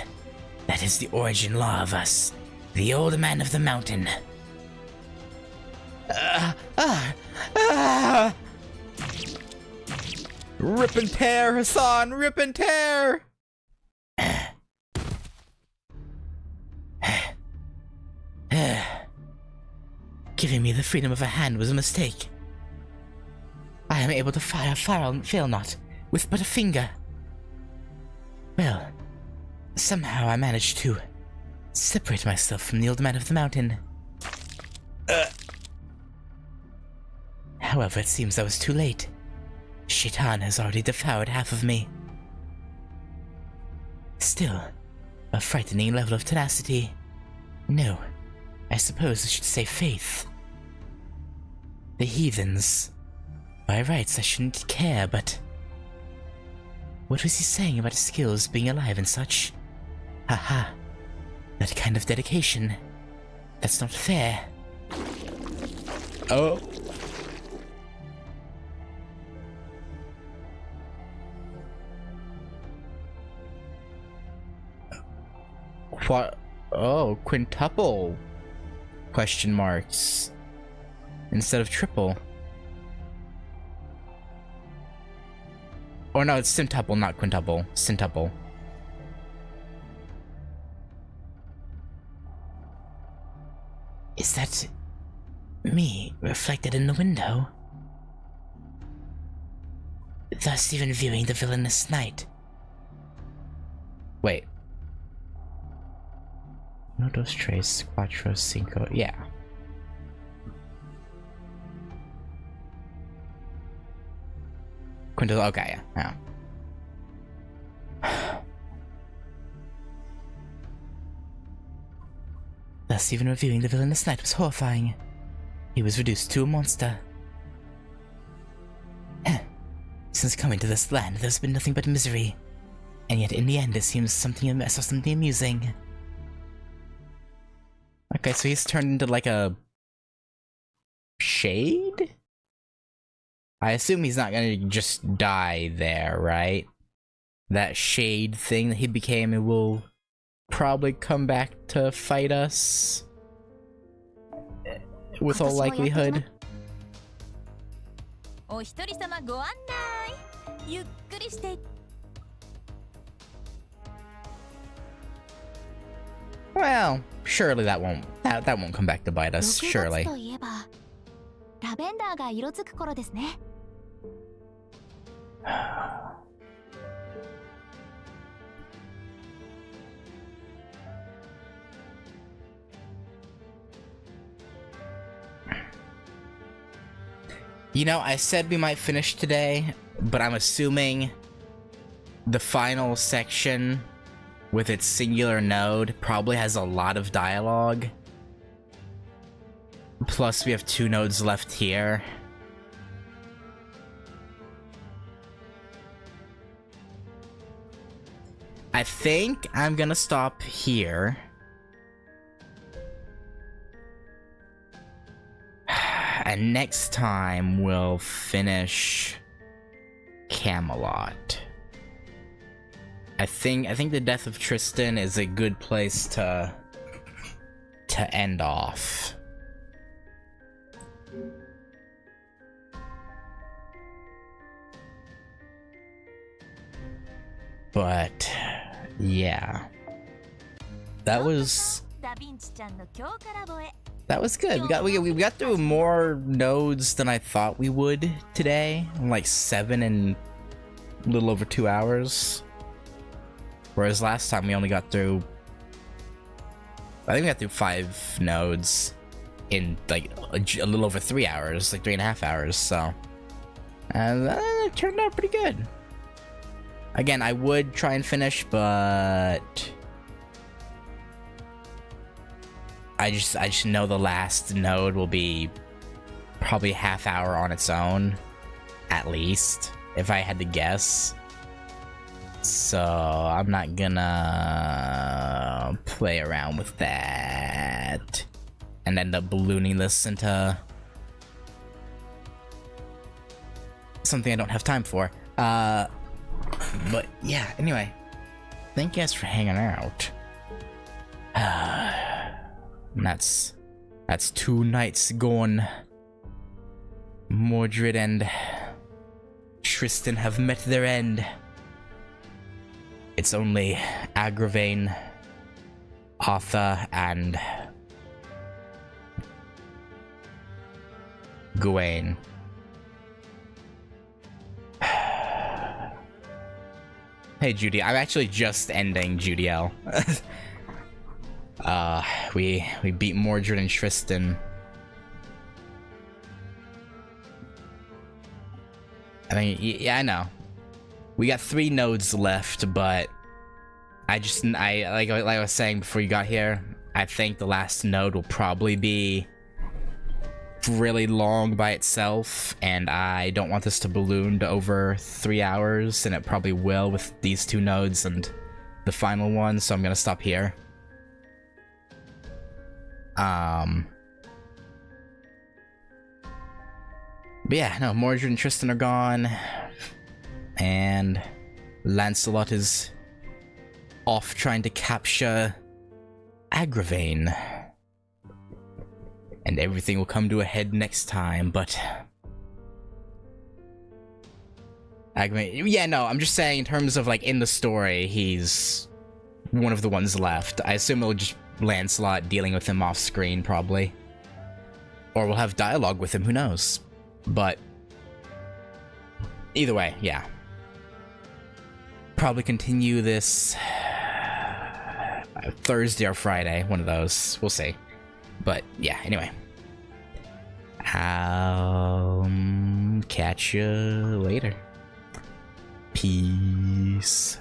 That is the origin law of us, the old man of the mountain. Rip and tear, Hassan! Rip and tear! Giving me the freedom of a hand was a mistake. I am able to fire fail not with but a finger. Well, somehow I managed to separate myself from the old man of the mountain. However, it seems I was too late. Shaitan has already devoured half of me. Still, a frightening level of tenacity. No, I suppose I should say faith. The heathens. By rights, I shouldn't care, but... What was he saying about his skills being alive and such? Haha. That kind of dedication. That's not fair. Oh. What? Oh, quintuple? Question marks. Instead of triple. Or no, it's centuple, not quintuple. Centuple. Is that me reflected in the window? Thus even viewing the villainous knight. Wait. No dos tres, cuatro, cinco. Yeah. Quintuple. Okay, yeah. Thus even reviewing the villainous knight was horrifying. he was reduced to a monster. Since coming to this land, there's been nothing but misery. And yet in the end, it seems I saw something amusing. Okay, so he's turned into like a shade? I assume he's not gonna just die there, right? That shade thing that he became, it will probably come back to fight us. With all likelihood. お一人様ご案内。ゆっくりして。Well, surely that won't come back to bite us. Surely. といえば、ラベンダーが色づく頃ですね。You know, I said we might finish today, but I'm assuming the final section with its singular node probably has a lot of dialogue. Plus, we have 2 nodes left here. I think I'm gonna stop here. And next time we'll finish Camelot. I think the death of Tristan is a good place to end off. But yeah. That was good. We got through more nodes than I thought we would today. Like 7 in a little over 2 hours. Whereas last time we only got through, I think we got through 5 nodes in like a little over 3 hours, like 3.5 hours. So, and that turned out pretty good. Again, I would try and finish, but I just know the last node will be probably half hour on its own, at least, if I had to guess. So I'm not gonna play around with that and end up ballooning this into something I don't have time for. But yeah, anyway, thank you guys for hanging out. And that's 2 nights gone. Mordred and Tristan have met their end. It's only Agravain, Arthur, and Gawain. Hey Judy, I'm actually just ending Judiel. We beat Mordred and Tristan. I mean, yeah, I know. We got 3 nodes left, but like I was saying before you got here, I think the last node will probably be really long by itself, and I don't want this to balloon to over 3 hours, and it probably will with these 2 nodes and the final one, so I'm gonna stop here. But yeah, no, Mordred and Tristan are gone, and Lancelot is off trying to capture Agravain. And everything will come to a head next time, but Agravain, yeah, no, I'm just saying in terms of like in the story, he's one of the ones left. I assume it'll just Lancelot dealing with him off screen, probably. Or we'll have dialogue with him, who knows? But either way, yeah. Probably continue this Thursday or Friday, one of those. We'll see. But yeah, anyway. I'll catch you later. Peace.